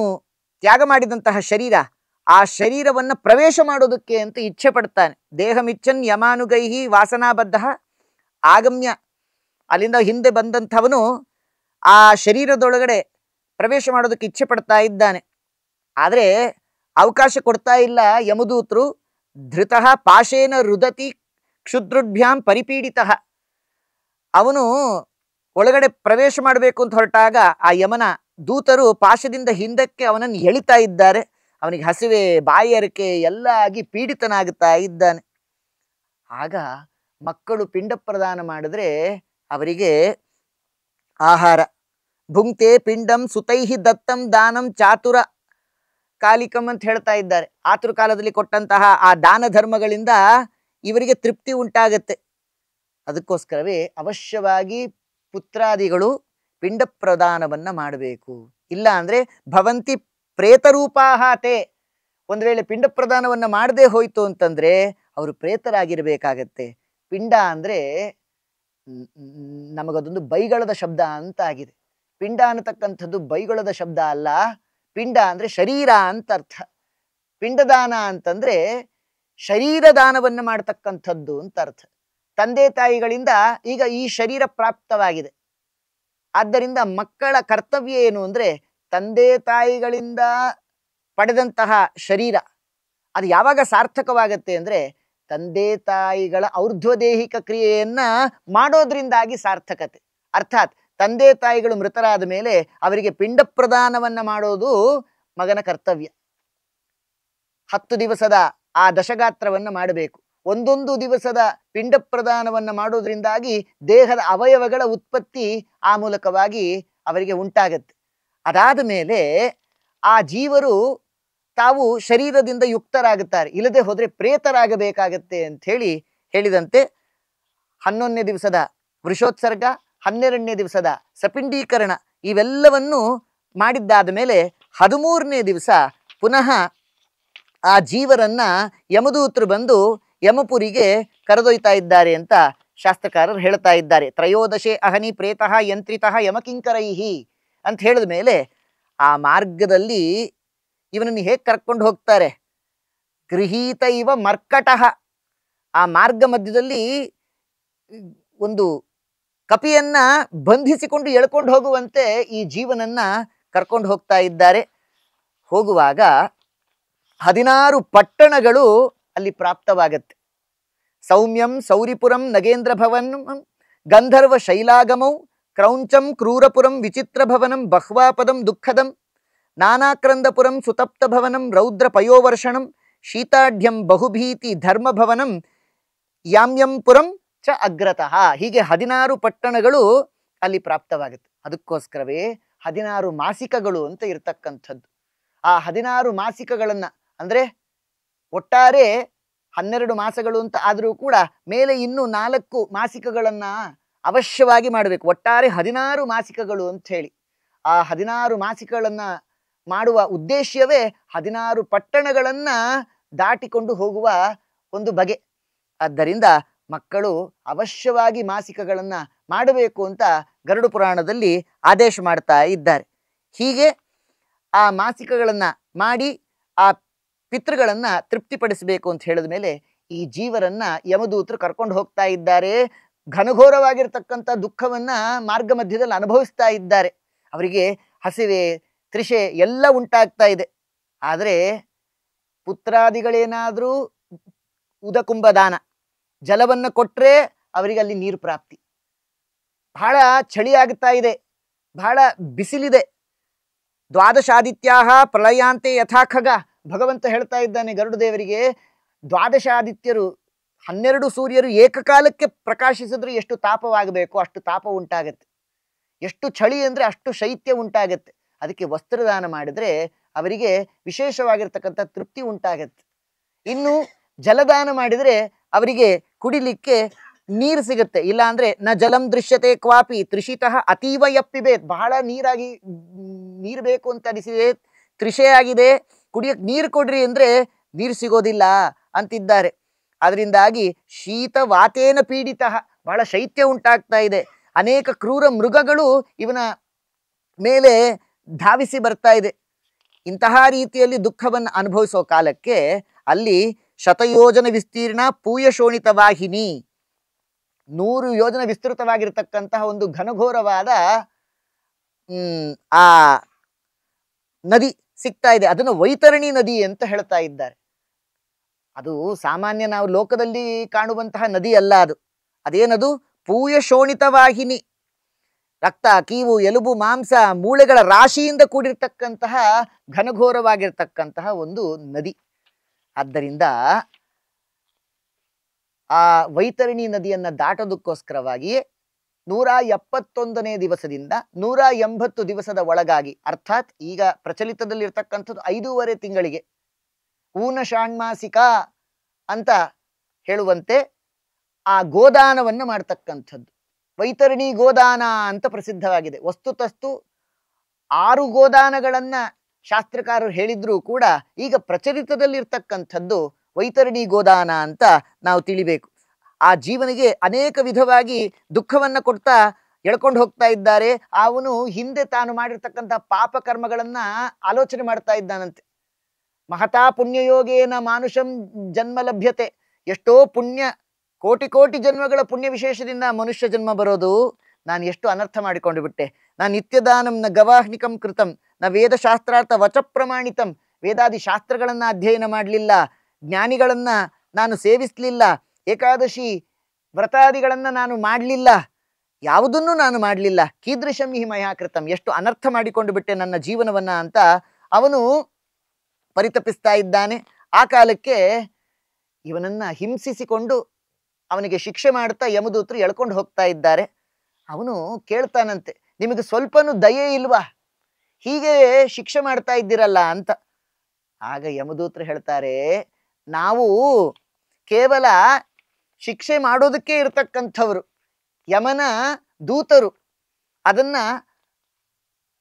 ತ್ಯಾಗ ಮಾಡಿದಂತಹ ಶರೀರ, ಆ ಶರೀರವನ್ನು ಪ್ರವೇಶ ಮಾಡೋದಕ್ಕೆ ಅಂತ ಇಚ್ಛೆ ಪಡ್ತಾನೆ. ದೇಹಮಿಚ್ಚನ್ ಯಮಾನುಗೈಹಿ ವಾಸನಾಬದ್ಧ ಆಗಮ್ಯ, ಅಲ್ಲಿಂದ ಹಿಂದೆ ಬಂದಂಥವನು ಆ ಶರೀರದೊಳಗಡೆ ಪ್ರವೇಶ ಮಾಡೋದಕ್ಕೆ ಇಚ್ಛೆ ಪಡ್ತಾ ಇದ್ದಾನೆ. ಆದರೆ ಅವಕಾಶ ಕೊಡ್ತಾ ಇಲ್ಲ ಯಮದೂತರು. ಧೃತಃ ಪಾಶೇನ ರುದತಿ ಕ್ಷುದ್ರುಭ್ಯಾಂ ಪರಿಪೀಡಿತಃ. ಅವನು ಒಳಗಡೆ ಪ್ರವೇಶ ಮಾಡಬೇಕು ಅಂತ ಹೊರಟಾಗ ಆ ಯಮನ ದೂತರು ಪಾಶದಿಂದ ಹಿಂದಕ್ಕೆ ಅವನನ್ನು ಎಳಿತಾ ಇದ್ದಾರೆ. ಅವನಿಗೆ ಹಸಿವೆ, ಬಾಯರಿಕೆ ಎಲ್ಲ ಆಗಿ ಪೀಡಿತನಾಗುತ್ತಾ ಇದ್ದಾನೆ. ಆಗ ಮಕ್ಕಳು ಪಿಂಡ ಪ್ರದಾನ ಮಾಡಿದ್ರೆ ಅವರಿಗೆ ಆಹಾರ. ಭುಂಕ್ತೆ ಪಿಂಡಂ ಸುತೈಹಿ ದತ್ತಂ ದಾನಂ ಚಾತುರ ಕಾಲಿಕಂ ಅಂತ ಹೇಳ್ತಾ ಇದ್ದಾರೆ. ಆತುರ ಕಾಲದಲ್ಲಿ ಕೊಟ್ಟಂತಹ ಆ ದಾನ ಧರ್ಮಗಳಿಂದ ಇವರಿಗೆ ತೃಪ್ತಿ ಉಂಟಾಗತ್ತೆ. ಅದಕ್ಕೋಸ್ಕರವೇ ಅವಶ್ಯವಾಗಿ ಪುತ್ರಾದಿಗಳು ಪಿಂಡ ಪ್ರದಾನವನ್ನ ಮಾಡಬೇಕು. ಇಲ್ಲ ಅಂದ್ರೆ ಭವಂತಿ ಪ್ರೇತರೂಪಾಹಾತೆ. ಒಂದು ವೇಳೆ ಪಿಂಡ ಪ್ರದಾನವನ್ನ ಮಾಡದೆ ಹೋಯ್ತು ಅಂತಂದ್ರೆ ಅವರು ಪ್ರೇತರಾಗಿರ್ಬೇಕಾಗತ್ತೆ. ಪಿಂಡ ಅಂದ್ರೆ ನಮಗದೊಂದು ಬೈಗಳದ ಶಬ್ದ ಅಂತ ಆಗಿದೆ. ಪಿಂಡ ಅನ್ನತಕ್ಕಂಥದ್ದು ಬೈಗಳದ ಶಬ್ದ ಅಲ್ಲ. ಪಿಂಡ ಅಂದ್ರೆ ಶರೀರ ಅಂತ ಅರ್ಥ. ಪಿಂಡದಾನ ಅಂತಂದ್ರೆ ಶರೀರ ದಾನವನ್ನು ಮಾಡತಕ್ಕಂಥದ್ದು ಅಂತ ಅರ್ಥ. ತಂದೆ ತಾಯಿಗಳಿಂದ ಈಗ ಈ ಶರೀರ ಪ್ರಾಪ್ತವಾಗಿದೆ. ಆದ್ದರಿಂದ ಮಕ್ಕಳ ಕರ್ತವ್ಯ ಏನು ಅಂದ್ರೆ ತಂದೆ ತಾಯಿಗಳಿಂದ ಪಡೆದಂತಹ ಶರೀರ ಅದು ಯಾವಾಗ ಸಾರ್ಥಕವಾಗತ್ತೆ ಅಂದ್ರೆ ತಂದೆ ತಾಯಿಗಳ ಔರ್ಧ್ವದೇಹಿಕ ಕ್ರಿಯೆಯನ್ನ ಮಾಡೋದ್ರಿಂದಾಗಿ ಸಾರ್ಥಕತೆ. ಅರ್ಥಾತ್ ತಂದೆ ತಾಯಿಗಳು ಮೃತರಾದ ಮೇಲೆ ಅವರಿಗೆ ಪಿಂಡ ಪ್ರದಾನವನ್ನ ಮಾಡೋದು ಮಗನ ಕರ್ತವ್ಯ. 10 ದಿವಸದ ಆ ದಶಗಾತ್ರವನ್ನ ಮಾಡಬೇಕು. ಒಂದೊಂದು ದಿವಸದ ಪಿಂಡ ಪ್ರದಾನವನ್ನ ಮಾಡೋದ್ರಿಂದಾಗಿ ದೇಹದ ಅವಯವಗಳ ಉತ್ಪತ್ತಿ ಆ ಮೂಲಕವಾಗಿ ಅವರಿಗೆ ಉಂಟಾಗತ್ತೆ. ಅದಾದ ಮೇಲೆ ಆ ಜೀವರು ತಾವು ಶರೀರದಿಂದ ಯುಕ್ತರಾಗುತ್ತಾರೆ. ಇಲ್ಲದೆ ಹೋದ್ರೆ ಪ್ರೇತರಾಗಬೇಕಾಗತ್ತೆ ಅಂತ ಹೇಳಿದಂತೆ 11ನೇ ದಿವಸದ ವೃಷೋತ್ಸರ್ಗ, 12ನೇ ದಿವಸದ ಸಪಿಂಡೀಕರಣ ಇವೆಲ್ಲವನ್ನು ಮಾಡಿದ್ದಾದ ಮೇಲೆ 13ನೇ ದಿವಸ ಪುನಃ ಆ ಜೀವರನ್ನ ಯಮದೂತರು ಬಂದು ಯಮಪುರಿಗೆ ಕರೆದೊಯ್ತಾ ಇದ್ದಾರೆ ಅಂತ ಶಾಸ್ತ್ರಕಾರರು ಹೇಳ್ತಾ ಇದ್ದಾರೆ. ತ್ರಯೋದಶೆ ಅಹನಿ ಪ್ರೇತಃ ಯಂತ್ರಿತಃ ಯಮಕಿಂಕರೈಹಿ ಅಂತ ಹೇಳಿದ ಮೇಲೆ ಆ ಮಾರ್ಗದಲ್ಲಿ ಇವನನ್ನು ಹೇಗೆ ಕರ್ಕೊಂಡು ಹೋಗ್ತಾರೆ? ಗೃಹೀತ ಇವ ಮರ್ಕಟಃ. ಆ ಮಾರ್ಗ ಮಧ್ಯದಲ್ಲಿ ಒಂದು ಕಪಿಯನ್ನ ಬಂಧಿಸಿಕೊಂಡು ಎಳ್ಕೊಂಡು ಹೋಗುವಂತೆ ಈ ಜೀವನನ್ನ ಕರ್ಕೊಂಡು ಹೋಗ್ತಾ ಇದ್ದಾರೆ. ಹೋಗುವಾಗ 16 ಪಟ್ಟಣಗಳು ಅಲ್ಲಿ ಪ್ರಾಪ್ತವಾಗತ್ತೆ. ಸೌಮ್ಯಂ ಸೌರಿಪುರಂ ನಗೇಂದ್ರ ಭವನಂ ಗಂಧರ್ವ ಶೈಲಾಗಮೌ ಕ್ರೌಂಚಂ ಕ್ರೂರಪುರಂ ವಿಚಿತ್ರ ಭವನಂ ಬಹ್ವಾಪದಂ ದುಃಖದಂ ನಾನಾಕ್ರಂದಪುರಂ ಸುತಪ್ತ ಭವನಂ ರೌದ್ರ ಪಯೋವರ್ಷಣಂ ಶೀತಾಢ್ಯಂ ಬಹುಭೀತಿ ಧರ್ಮಭವನಂ ಯಾಮ್ಯಂಪುರಂ ಚ ಅಗ್ರತಃ. ಹೀಗೆ 16 ಪಟ್ಟಣಗಳು ಅಲ್ಲಿ ಪ್ರಾಪ್ತವಾಗುತ್ತೆ. ಅದಕ್ಕೋಸ್ಕರವೇ 16 ಮಾಸಿಕಗಳು ಅಂತ ಇರ್ತಕ್ಕಂಥದ್ದು. ಆ 16 ಮಾಸಿಕಗಳನ್ನ ಅಂದ್ರೆ ಒಟ್ಟಾರೆ 12 ಮಾಸಗಳು ಅಂತ ಆದರೂ ಕೂಡ ಮೇಲೆ ಇನ್ನೂ 4 ಮಾಸಿಕಗಳನ್ನ ಅವಶ್ಯವಾಗಿ ಮಾಡಬೇಕು. ಒಟ್ಟಾರೆ 16 ಮಾಸಿಕಗಳು ಅಂತ ಹೇಳಿ. ಆ 16 ಮಾಸಿಕಗಳನ್ನ ಮಾಡುವ ಉದ್ದೇಶವೇ 16 ಪಟ್ಟಣಗಳನ್ನ ದಾಟಿಕೊಂಡು ಹೋಗುವ ಒಂದು ಬಗೆ. ಆದ್ದರಿಂದ ಮಕ್ಕಳು ಅವಶ್ಯವಾಗಿ ಮಾಸಿಕಗಳನ್ನ ಮಾಡಬೇಕು ಅಂತ ಗರುಡ ಪುರಾಣದಲ್ಲಿ ಆದೇಶ ಮಾಡ್ತಾ ಇದ್ದಾರೆ. ಹೀಗೆ ಆ ಮಾಸಿಕಗಳನ್ನ ಮಾಡಿ ಆ ಪಿತೃಗಳನ್ನ ತೃಪ್ತಿಪಡಿಸಬೇಕು ಅಂತ ಹೇಳಿದ ಮೇಲೆ ಈ ಜೀವರನ್ನ ಯಮದೂತರು ಕರ್ಕೊಂಡು ಹೋಗ್ತಾ ಇದ್ದಾರೆ. ಘನಘೋರವಾಗಿರ್ತಕ್ಕಂಥ ದುಃಖವನ್ನ ಮಾರ್ಗ ಮಧ್ಯದಲ್ಲಿ ಅನುಭವಿಸ್ತಾ ಇದ್ದಾರೆ. ಅವರಿಗೆ ಹಸಿವೆ, ತೃಷೆ ಎಲ್ಲ ಉಂಟಾಗ್ತಾ ಇದೆ. ಆದರೆ ಪುತ್ರಾದಿಗಳೇನಾದ್ರೂ ಉದಕುಂಭ ದಾನ ಜಲವನ್ನ ಕೊಟ್ರೆ ಅವರಿಗೆ ಅಲ್ಲಿ ನೀರು ಪ್ರಾಪ್ತಿ. ಬಹಳ ಚಳಿ ಆಗ್ತಾ ಇದೆ, ಬಹಳ ಬಿಸಿಲಿದೆ. ದ್ವಾದಶಾದಿತ್ಯಾಹ ಪ್ರಳಯಾಂತೆ ಯಥಾಖಗ. ಭಗವಂತ ಹೇಳ್ತಾ ಇದ್ದಾನೆ ಗರುಡದೇವರಿಗೆ, ದ್ವಾದಶಾದಿತ್ಯರು 12 ಸೂರ್ಯರು ಏಕಕಾಲಕ್ಕೆ ಪ್ರಕಾಶಿಸಿದ್ರೆ ಎಷ್ಟು ತಾಪವಾಗಬೇಕು ಅಷ್ಟು ತಾಪ ಉಂಟಾಗತ್ತೆ. ಎಷ್ಟು ಚಳಿ ಅಂದ್ರೆ ಅಷ್ಟು ಶೈತ್ಯ ಉಂಟಾಗತ್ತೆ. ಅದಕ್ಕೆ ವಸ್ತ್ರದಾನ ಮಾಡಿದ್ರೆ ಅವರಿಗೆ ವಿಶೇಷವಾಗಿರ್ತಕ್ಕಂಥ ತೃಪ್ತಿ ಉಂಟಾಗತ್ತೆ. ಇನ್ನು ಜಲದಾನ ಮಾಡಿದ್ರೆ ಅವರಿಗೆ ಕುಡಿಲಿಕ್ಕೆ ನೀರು ಸಿಗುತ್ತೆ. ಇಲ್ಲ ಅಂದ್ರೆ ನ ಜಲಂ ದೃಶ್ಯತೆ ಕ್ವಾಪಿ ತೃಷಿತಃ ಅತೀವ ಯಪ್ಪಿಬೇತ್. ಬಹಳ ನೀರು ಬೇಕು ಅಂತ ಅನಿಸಿದೆ, ತೃಷೆ ಆಗಿದೆ, ಕುಡಿಯಕ್ಕೆ ನೀರು ಕೊಡ್ರಿ ಅಂದ್ರೆ ನೀರು ಸಿಗೋದಿಲ್ಲ ಅಂತಿದ್ದಾರೆ. ಅದರಿಂದಾಗಿ ಶೀತ ವಾತೇನ ಪೀಡಿತ, ಬಹಳ ಶೈತ್ಯ ಉಂಟಾಗ್ತಾ ಇದೆ. ಅನೇಕ ಕ್ರೂರ ಮೃಗಗಳು ಇವನ ಮೇಲೆ ಧಾವಿಸಿ ಬರ್ತಾ ಇದೆ. ಇಂತಹ ರೀತಿಯಲ್ಲಿ ದುಃಖವನ್ನು ಅನುಭವಿಸೋ ಕಾಲಕ್ಕೆ ಅಲ್ಲಿ ಶತಯೋಜನ ವಿಸ್ತೀರ್ಣ ಪೂಯ ಶೋಣಿತ ವಾಹಿನಿ, 100 ಯೋಜನ ವಿಸ್ತೃತವಾಗಿರ್ತಕ್ಕಂತಹ ಒಂದು ಘನಘೋರವಾದ ಆ ನದಿ ಸಿಗ್ತಾ ಇದೆ. ಅದನ್ನು ವೈತರಣಿ ನದಿ ಅಂತ ಹೇಳ್ತಾ ಇದ್ದಾರೆ. ಅದು ಸಾಮಾನ್ಯ ನಾವು ಲೋಕದಲ್ಲಿ ಕಾಣುವಂತಹ ನದಿ ಅಲ್ಲ. ಅದೇನದು? ಪೂಯ ಶೋಣಿತ ವಾಹಿನಿ, ರಕ್ತ, ಕೀವು, ಎಲುಬು, ಮಾಂಸ, ಮೂಳೆಗಳ ರಾಶಿಯಿಂದ ಕೂಡಿರ್ತಕ್ಕಂತಹ ಘನಘೋರವಾಗಿರ್ತಕ್ಕಂತಹ ಒಂದು ನದಿ. ಆದ್ದರಿಂದ ಆ ವೈತರಣಿ ನದಿಯನ್ನ ದಾಟೋದಕ್ಕೋಸ್ಕರವಾಗಿ 171ನೇ ದಿವಸದಿಂದ 180 ದಿವಸದ ಒಳಗಾಗಿ, ಅರ್ಥಾತ್ ಈಗ ಪ್ರಚಲಿತದಲ್ಲಿರ್ತಕ್ಕಂಥದ್ದು 5.5 ತಿಂಗಳಿಗೆ ಊನ ಷಾಣ್ಮಾಸಿಕ ಅಂತ ಹೇಳುವಂತೆ ಆ ಗೋದಾನವನ್ನು ಮಾಡ್ತಕ್ಕಂಥದ್ದು. ವೈತರಣಿ ಗೋದಾನ ಅಂತ ಪ್ರಸಿದ್ಧವಾಗಿದೆ. ವಸ್ತುತಸ್ತು 6 ಗೋದಾನಗಳನ್ನ ಶಾಸ್ತ್ರಕಾರರು ಹೇಳಿದ್ರೂ ಕೂಡ ಈಗ ಪ್ರಚಲಿತದಲ್ಲಿರ್ತಕ್ಕಂಥದ್ದು ವೈತರಣಿ ಗೋದಾನ ಅಂತ ನಾವು ತಿಳಿಬೇಕು. ಆ ಜೀವನಿಗೆ ಅನೇಕ ವಿಧವಾಗಿ ದುಃಖವನ್ನ ಕೊಡ್ತಾ ಎಳ್ಕೊಂಡು ಹೋಗ್ತಾ ಇದ್ದಾರೆ. ಅವನು ಹಿಂದೆ ತಾನು ಮಾಡಿರ್ತಕ್ಕಂಥ ಪಾಪ ಕರ್ಮಗಳನ್ನ ಆಲೋಚನೆ ಮಾಡ್ತಾ ಇದ್ದಾನಂತೆ. ಮಹತಾ ಪುಣ್ಯಯೋಗೇನ ಮಾನುಷಂ ಜನ್ಮ ಲಭ್ಯತೆ. ಎಷ್ಟೋ ಪುಣ್ಯ, ಕೋಟಿ ಕೋಟಿ ಜನ್ಮಗಳ ಪುಣ್ಯ ವಿಶೇಷದಿಂದ ಮನುಷ್ಯ ಜನ್ಮ ಬರೋದು. ನಾನು ಎಷ್ಟು ಅನರ್ಥ ಮಾಡಿಕೊಂಡು ಬಿಟ್ಟೆ. ನಾನು ನಿತ್ಯದಾನಂ ನ ಗವಾಹ್ನಿಕಂ ಕೃತಂ ನ ವೇದಶಾಸ್ತ್ರಾರ್ಥ ವಚ ಪ್ರಮಾಣಿತಂ. ವೇದಾದಿ ಶಾಸ್ತ್ರಗಳನ್ನ ಅಧ್ಯಯನ ಮಾಡಲಿಲ್ಲ, ಜ್ಞಾನಿಗಳನ್ನ ನಾನು ಸೇವಿಸಲಿಲ್ಲ, ಏಕಾದಶಿ ವ್ರತಾದಿಗಳನ್ನ ನಾನು ಮಾಡಲಿಲ್ಲ, ಯಾವುದನ್ನೂ ನಾನು ಮಾಡಲಿಲ್ಲ. ಕೀದೃಶಂ ಹಿ ಮಯಾ ಕೃತಂ. ಎಷ್ಟು ಅನರ್ಥ ಮಾಡಿಕೊಂಡು ಬಿಟ್ಟೆ ನನ್ನ ಜೀವನವನ್ನ ಅಂತ ಅವನು ಪರಿತಪಿಸ್ತಾ ಇದ್ದಾನೆ. ಆ ಕಾಲಕ್ಕೆ ಇವನನ್ನ ಹಿಂಸಿಸಿಕೊಂಡು ಅವನಿಗೆ ಶಿಕ್ಷೆ ಮಾಡ್ತಾ ಯಮದೂತರು ಎಳ್ಕೊಂಡು ಹೋಗ್ತಾ ಇದ್ದಾರೆ. ಅವನು ಕೇಳ್ತಾನಂತೆ, ನಿಮಗೆ ಸ್ವಲ್ಪನೂ ದಯೆ ಇಲ್ವಾ? ಹೀಗೆ ಶಿಕ್ಷೆ ಮಾಡ್ತಾ ಇದ್ದೀರಲ್ಲ ಅಂತ. ಆಗ ಯಮದೂತರು ಹೇಳ್ತಾರೆ, ನಾವು ಕೇವಲ ಶಿಕ್ಷೆ ಮಾಡೋದಕ್ಕೆ ಇರತಕ್ಕಂಥವ್ರು, ಯಮನ ದೂತರು. ಅದನ್ನ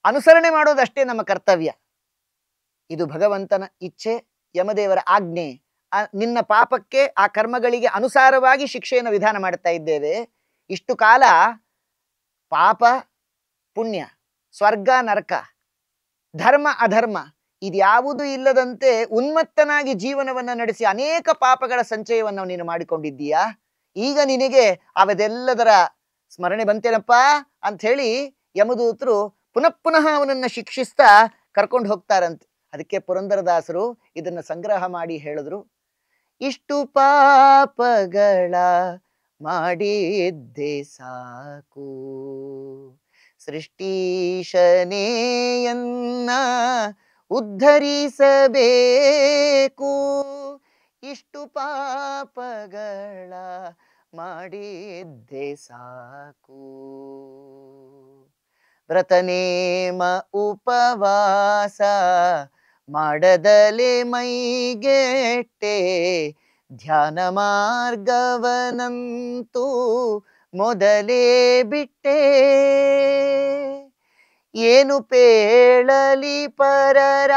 ಅನುಸರಣೆ ಮಾಡೋದಷ್ಟೇ ನಮ್ಮ ಕರ್ತವ್ಯ. ಇದು ಭಗವಂತನ ಇಚ್ಛೆ, ಯಮದೇವರ ಆಜ್ಞೆ. ನಿನ್ನ ಪಾಪಕ್ಕೆ, ಆ ಕರ್ಮಗಳಿಗೆ ಅನುಸಾರವಾಗಿ ಶಿಕ್ಷೆಯನ್ನು ವಿಧಾನ ಮಾಡ್ತಾ ಇದ್ದೇವೆ. ಇಷ್ಟು ಕಾಲ ಪಾಪ ಪುಣ್ಯ, ಸ್ವರ್ಗ ನರಕ, ಧರ್ಮ ಅಧರ್ಮ ಇದ್ಯಾವುದೂ ಇಲ್ಲದಂತೆ ಉನ್ಮತ್ತನಾಗಿ ಜೀವನವನ್ನ ನಡೆಸಿ ಅನೇಕ ಪಾಪಗಳ ಸಂಚಯವನ್ನು ನೀನು ಮಾಡಿಕೊಂಡಿದ್ದೀಯಾ. ಈಗ ನಿನಗೆ ಅವದೆಲ್ಲದರ ಸ್ಮರಣೆ ಬಂತೇನಪ್ಪ ಅಂತ ಹೇಳಿ ಯಮದೂತರು ಪುನಃ ಪುನಃ ಅವನನ್ನ ಶಿಕ್ಷಿಸ್ತಾ ಕರ್ಕೊಂಡು ಹೋಗ್ತಾರಂತೆ. ಅದಕ್ಕೆ ಪುರಂದರದಾಸರು ಇದನ್ನ ಸಂಗ್ರಹ ಮಾಡಿ ಹೇಳಿದ್ರು, ಇಷ್ಟು ಪಾಪಗಳ ಮಾಡಿದ್ದೆ ಸಾಕು, ಸೃಷ್ಟೀಶನೇಯನ್ನ ಉದ್ಧರಿಸಬೇಕು. ಇಷ್ಟು ಪಾಪಗಳ ಮಾಡಿದ್ದೆ ಸಾಕು, ವ್ರತನೇಮ ಉಪವಾಸ ಮಾಡದಲೆ ಮೈಗೆಟ್ಟೆ, ಧ್ಯಾನ ಮಾರ್ಗವನಂತೂ ಮೊದಲೇ ಬಿಟ್ಟೆ. ಏನು ಪೇಳಲಿ ಪರರ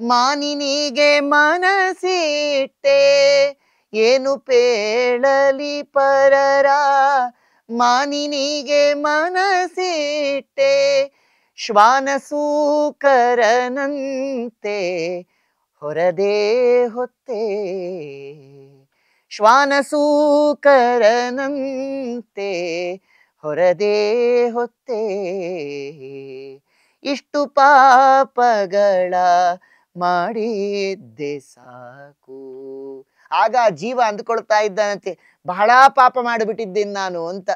ಮಾನಿನಿಗೆ ಮನಸಿಟ್ಟೆ, ಏನು ಪೇಳಲಿ ಪರರ ಮಾನಿನಿಗೆ ಮನಸಿಟ್ಟೆ. ಶ್ವಾನಸೂಕರನಂತೆ ಹೊರದೇ ಹೊತ್ತೆ, ಶ್ವಾನಸೂಕರನಂತೆ ಹೊರದೇ ಹೊತ್ತೆ. ಇಷ್ಟು ಪಾಪಗಳ ಮಾಡಿದ್ದೆ ಸಾಕು. ಆಗ ಜೀವ ಅಂದುಕೊಳ್ತಾ ಇದ್ದಾನಂತೆ, ಬಹಳ ಪಾಪ ಮಾಡಿಬಿಟ್ಟಿದ್ದೀನಿ ನಾನು ಅಂತ.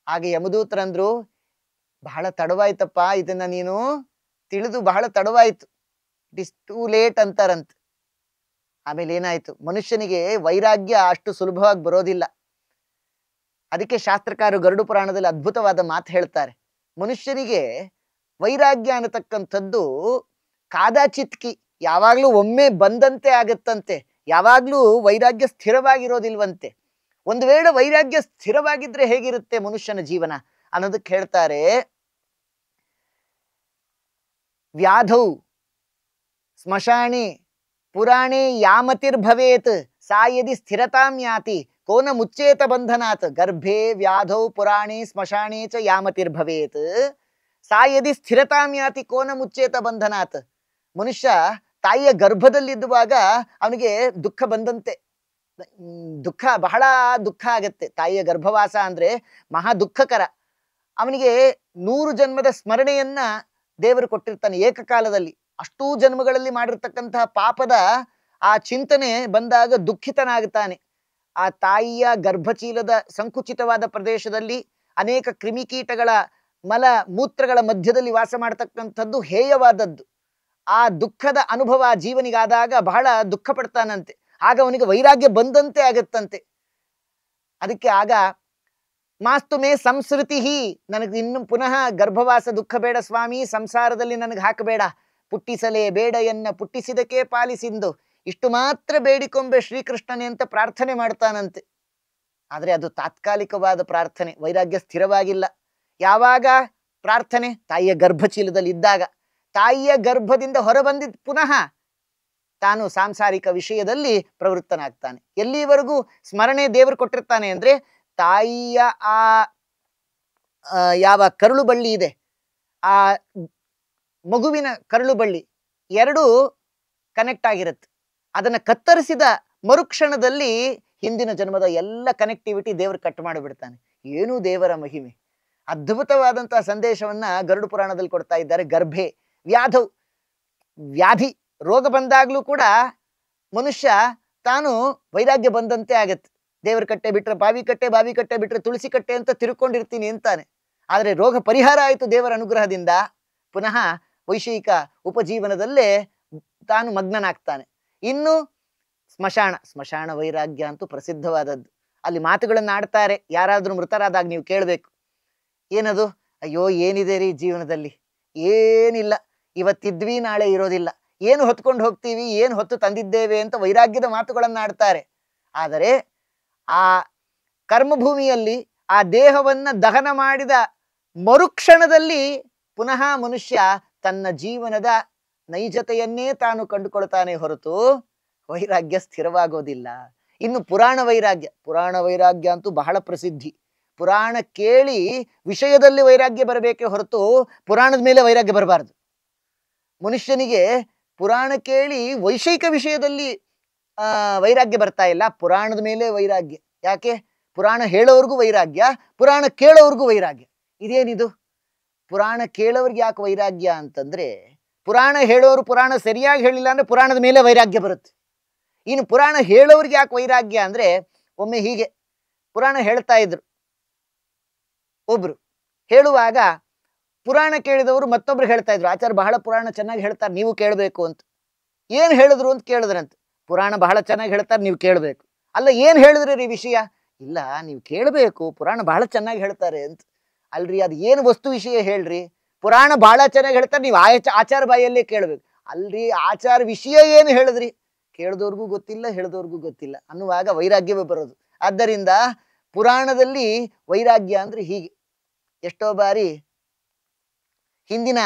ಹಾಗೆ ಯಮದೂತರಂದ್ರು, ಬಹಳ ತಡವಾಯ್ತಪ್ಪ, ಇದನ್ನ ನೀನು ತಿಳಿದು ಬಹಳ ತಡವಾಯ್ತು, ಇಟ್ ಇಸ್ ಟೂ ಲೇಟ್ ಅಂತಾರಂತ. ಆಮೇಲೆ ಏನಾಯ್ತು, ಮನುಷ್ಯನಿಗೆ ವೈರಾಗ್ಯ ಅಷ್ಟು ಸುಲಭವಾಗಿ ಬರೋದಿಲ್ಲ. ಅದಕ್ಕೆ ಶಾಸ್ತ್ರಕಾರರು ಗರುಡ ಪುರಾಣದಲ್ಲಿ ಅದ್ಭುತವಾದ ಮಾತು ಹೇಳ್ತಾರೆ. ಮನುಷ್ಯನಿಗೆ ವೈರಾಗ್ಯ ಅನ್ನತಕ್ಕಂಥದ್ದು ಕಾದಾಚಿತ್ಕಿ, ಯಾವಾಗ್ಲೂ ಒಮ್ಮೆ ಬಂದಂತೆ ಆಗತ್ತಂತೆ. ಯಾವಾಗ್ಲೂ ವೈರಾಗ್ಯ ಸ್ಥಿರವಾಗಿರೋದಿಲ್ವಂತೆ. ಒಂದು ವೇಳೆ ವೈರಾಗ್ಯ ಸ್ಥಿರವಾಗಿದ್ರೆ ಹೇಗಿರುತ್ತೆ ಮನುಷ್ಯನ ಜೀವನ ಅನ್ನೋದಕ್ಕೆ ಹೇಳ್ತಾರೆ, ವ್ಯಾಧೌ ಸ್ಮಶಾನೆ ಪುರಾಣೇ ಯಾಮತಿರ್ಭವೇತ್ ಸಾ ಯದಿ ಸ್ಥಿರತಾಂ ಯಾತಿ ಕೋನ ಮುಚ್ಚೇತ ಬಂಧನಾತ್ ಗರ್ಭೆ ವ್ಯಾಧೌ ಪುರಾಣೇ ಸ್ಮಶಾನೆ ಚ ಯಾಮತಿರ್ಭವೇತ್ ಸಾ ಯದಿ ಸ್ಥಿರತಾಂ ಯಾತಿ ಕೋನ ಮುಚ್ಚೇತ ಬಂಧನಾತ್. ಮನುಷ್ಯ ತಾಯಿಯ ಗರ್ಭದಲ್ಲಿದ್ದುವಾಗ ಅವನಿಗೆ ದುಃಖ ಬಂದಂತೆ. ದುಃಖ, ಬಹಳ ದುಃಖ ಆಗತ್ತೆ. ತಾಯಿಯ ಗರ್ಭವಾಸ ಅಂದ್ರೆ ಮಹಾ ದುಃಖಕರ. ಅವನಿಗೆ 100 ಜನ್ಮದ ಸ್ಮರಣೆಯನ್ನ ದೇವರು ಕೊಟ್ಟಿರ್ತಾನೆ ಏಕಕಾಲದಲ್ಲಿ. ಅಷ್ಟೂ ಜನ್ಮಗಳಲ್ಲಿ ಮಾಡಿರ್ತಕ್ಕಂತಹ ಪಾಪದ ಆ ಚಿಂತನೆ ಬಂದಾಗ ದುಃಖಿತನಾಗುತ್ತಾನೆ. ಆ ತಾಯಿಯ ಗರ್ಭಚೀಲದ ಸಂಕುಚಿತವಾದ ಪ್ರದೇಶದಲ್ಲಿ ಅನೇಕ ಕ್ರಿಮಿಕೀಟಗಳ ಮಲ ಮೂತ್ರಗಳ ಮಧ್ಯದಲ್ಲಿ ವಾಸ ಮಾಡತಕ್ಕಂಥದ್ದು ಹೇಯವಾದದ್ದು. ಆ ದುಃಖದ ಅನುಭವ ಜೀವನಿಗಾದಾಗ ಬಹಳ ದುಃಖ ಪಡ್ತಾನಂತೆ. ಆಗ ಅವನಿಗೆ ವೈರಾಗ್ಯ ಬಂದಂತೆ ಆಗತ್ತಂತೆ. ಅದಕ್ಕೆ ಆಗ ಮಾಸ್ತು ಮೇ ಸಂಸ್ಕೃತಿ, ನನಗೆ ಇನ್ನು ಪುನಃ ಗರ್ಭವಾಸ ದುಃಖ ಬೇಡ ಸ್ವಾಮಿ, ಸಂಸಾರದಲ್ಲಿ ನನಗೆ ಹಾಕಬೇಡ, ಪುಟ್ಟಿಸಲೇ ಬೇಡ ಎನ್ನ ಪುಟ್ಟಿಸಿದಕ್ಕೆ ಪಾಲಿಸಿಂದು, ಇಷ್ಟು ಮಾತ್ರ ಬೇಡಿಕೊಂಬೆ ಶ್ರೀಕೃಷ್ಣನೇ ಅಂತ ಪ್ರಾರ್ಥನೆ ಮಾಡ್ತಾನಂತೆ. ಆದರೆ ಅದು ತಾತ್ಕಾಲಿಕವಾದ ಪ್ರಾರ್ಥನೆ, ವೈರಾಗ್ಯ ಸ್ಥಿರವಾಗಿಲ್ಲ. ಯಾವಾಗ ಪ್ರಾರ್ಥನೆ? ತಾಯಿಯ ಗರ್ಭಚೀಲದಲ್ಲಿ ಇದ್ದಾಗ. ತಾಯಿಯ ಗರ್ಭದಿಂದ ಹೊರಬಂದಿದ್ದ ಪುನಃ ತಾನು ಸಾಂಸಾರಿಕ ವಿಷಯದಲ್ಲಿ ಪ್ರವೃತ್ತನಾಗ್ತಾನೆ. ಎಲ್ಲಿವರೆಗೂ ಸ್ಮರಣೆ ದೇವರು ಕೊಟ್ಟಿರ್ತಾನೆ ಅಂದ್ರೆ ತಾಯಿಯ ಆ ಯಾವ ಕರುಳು ಬಳ್ಳಿ ಇದೆ, ಆ ಮಗುವಿನ ಕರುಳು ಬಳ್ಳಿ ಎರಡೂ ಕನೆಕ್ಟ್ ಆಗಿರುತ್ತೆ. ಅದನ್ನ ಕತ್ತರಿಸಿದ ಮರುಕ್ಷಣದಲ್ಲಿ ಹಿಂದಿನ ಜನ್ಮದ ಎಲ್ಲ ಕನೆಕ್ಟಿವಿಟಿ ದೇವರು ಕಟ್ ಮಾಡಿಬಿಡ್ತಾನೆ. ಏನು ದೇವರ ಮಹಿಮೆ! ಅದ್ಭುತವಾದಂತಹ ಸಂದೇಶವನ್ನ ಗರುಡ ಪುರಾಣದಲ್ಲಿ ಕೊಡ್ತಾ ಇದ್ದಾರೆ. ಗರ್ಭೆ ವ್ಯಾಧೌ, ವ್ಯಾಧಿ ರೋಗ ಬಂದಾಗ್ಲೂ ಕೂಡ ಮನುಷ್ಯ ತಾನು ವೈರಾಗ್ಯ ಬಂದಂತೆ ಆಗತ್ತೆ. ದೇವರ ಕಟ್ಟೆ ಬಿಟ್ರೆ ಬಾವಿ ಕಟ್ಟೆ, ಬಾವಿ ಕಟ್ಟೆ ಬಿಟ್ರೆ ತುಳಸಿ ಕಟ್ಟೆ ಅಂತ ತಿರುಕೊಂಡಿರ್ತೀನಿ ಅಂತಾನೆ. ಆದರೆ ರೋಗ ಪರಿಹಾರ ಆಯಿತು ದೇವರ ಅನುಗ್ರಹದಿಂದ. ಪುನಃ ವೈಷಯಿಕ ಉಪಜೀವನದಲ್ಲೇ ತಾನು ಮಗ್ನನಾಗ್ತಾನೆ. ಇನ್ನು ಸ್ಮಶಾನ ವೈರಾಗ್ಯ ಅಂತೂ ಪ್ರಸಿದ್ಧವಾದದ್ದು. ಅಲ್ಲಿ ಮಾತುಗಳನ್ನು ಆಡ್ತಾರೆ. ಯಾರಾದ್ರೂ ಮೃತರಾದಾಗ ನೀವು ಕೇಳಬೇಕು, ಏನದು? ಅಯ್ಯೋ ಏನಿದೆ ರೀ ಜೀವನದಲ್ಲಿ, ಏನಿಲ್ಲ, ಇವತ್ತಿದ್ವಿ ನಾಳೆ ಇರೋದಿಲ್ಲ, ಏನು ಹೊತ್ಕೊಂಡು ಹೋಗ್ತೀವಿ, ಏನು ಹೊತ್ತು ತಂದಿದ್ದೇವೆ ಅಂತ ವೈರಾಗ್ಯದ ಮಾತುಗಳನ್ನು ಆಡ್ತಾರೆ. ಆದರೆ ಆ ಕರ್ಮಭೂಮಿಯಲ್ಲಿ ಆ ದೇಹವನ್ನ ದಹನ ಮಾಡಿದ ಮರುಕ್ಷಣದಲ್ಲಿ ಪುನಃ ಮನುಷ್ಯ ತನ್ನ ಜೀವನದ ನೈಜತೆಯನ್ನೇ ತಾನು ಕಂಡುಕೊಳ್ತಾನೆ ಹೊರತು ವೈರಾಗ್ಯ ಸ್ಥಿರವಾಗೋದಿಲ್ಲ. ಇನ್ನು ಪುರಾಣ ವೈರಾಗ್ಯ ಅಂತೂ ಬಹಳ ಪ್ರಸಿದ್ಧಿ. ಪುರಾಣ ಕೇಳಿ ವಿಷಯದಲ್ಲಿ ವೈರಾಗ್ಯ ಬರಬೇಕೆ ಹೊರತು ಪುರಾಣದ ಮೇಲೆ ವೈರಾಗ್ಯ ಬರಬಾರದು. ಮನುಷ್ಯನಿಗೆ ಪುರಾಣ ಕೇಳಿ ವೈಷಯಿಕ ವಿಷಯದಲ್ಲಿ ವೈರಾಗ್ಯ ಬರ್ತಾ ಇಲ್ಲ, ಪುರಾಣದ ಮೇಲೆ ವೈರಾಗ್ಯ. ಯಾಕೆ? ಪುರಾಣ ಹೇಳೋರ್ಗೂ ವೈರಾಗ್ಯ, ಪುರಾಣ ಕೇಳೋರ್ಗೂ ವೈರಾಗ್ಯ. ಇದೇನಿದು? ಪುರಾಣ ಕೇಳೋರ್ಗೆ ಯಾಕೆ ವೈರಾಗ್ಯ ಅಂತಂದ್ರೆ, ಪುರಾಣ ಹೇಳೋರು ಪುರಾಣ ಸರಿಯಾಗಿ ಹೇಳಿಲ್ಲ ಅಂದ್ರೆ ಪುರಾಣದ ಮೇಲೆ ವೈರಾಗ್ಯ ಬರುತ್ತೆ. ಇನ್ನು ಪುರಾಣ ಹೇಳೋರ್ಗೆ ಯಾಕೆ ವೈರಾಗ್ಯ ಅಂದ್ರೆ, ಒಮ್ಮೆ ಹೀಗೆ ಪುರಾಣ ಹೇಳ್ತಾ ಇದ್ರು. ಒಬ್ರು ಹೇಳುವಾಗ ಪುರಾಣ ಕೇಳಿದವರು ಮತ್ತೊಬ್ರು ಹೇಳ್ತಾ ಇದ್ರು, ಆಚಾರ್ಯ ಬಹಳ ಪುರಾಣ ಚೆನ್ನಾಗಿ ಹೇಳ್ತಾರೆ, ನೀವು ಕೇಳಬೇಕು ಅಂತ. ಏನ್ ಹೇಳಿದ್ರು ಅಂತ ಕೇಳಿದ್ರಂತ. ಪುರಾಣ ಬಹಳ ಚೆನ್ನಾಗಿ ಹೇಳ್ತಾರೆ, ನೀವು ಕೇಳಬೇಕು. ಅಲ್ಲ, ಏನ್ ಹೇಳಿದ್ರಿ ರೀ ವಿಷಯ? ಇಲ್ಲ, ನೀವು ಕೇಳಬೇಕು, ಪುರಾಣ ಬಹಳ ಚೆನ್ನಾಗಿ ಹೇಳ್ತಾರೆ ಅಂತ. ಅಲ್ರಿ, ಅದು ಏನು ವಸ್ತು ವಿಷಯ ಹೇಳ್ರಿ? ಪುರಾಣ ಬಹಳ ಚೆನ್ನಾಗಿ ಹೇಳ್ತಾರೆ, ನೀವು ಆಚಾರ ಬಾಯಲ್ಲೇ ಕೇಳಬೇಕು. ಅಲ್ರಿ, ಆಚಾರ ವಿಷಯ ಏನು ಹೇಳಿದ್ರಿ? ಕೇಳಿದವ್ರಿಗೂ ಗೊತ್ತಿಲ್ಲ, ಹೇಳಿದವ್ರಿಗೂ ಗೊತ್ತಿಲ್ಲ ಅನ್ನುವಾಗ ವೈರಾಗ್ಯವೇ ಬರೋದು. ಆದ್ದರಿಂದ ಪುರಾಣದಲ್ಲಿ ವೈರಾಗ್ಯ ಅಂದ್ರೆ ಹೀಗೆ. ಎಷ್ಟೋ ಬಾರಿ ಹಿಂದಿನ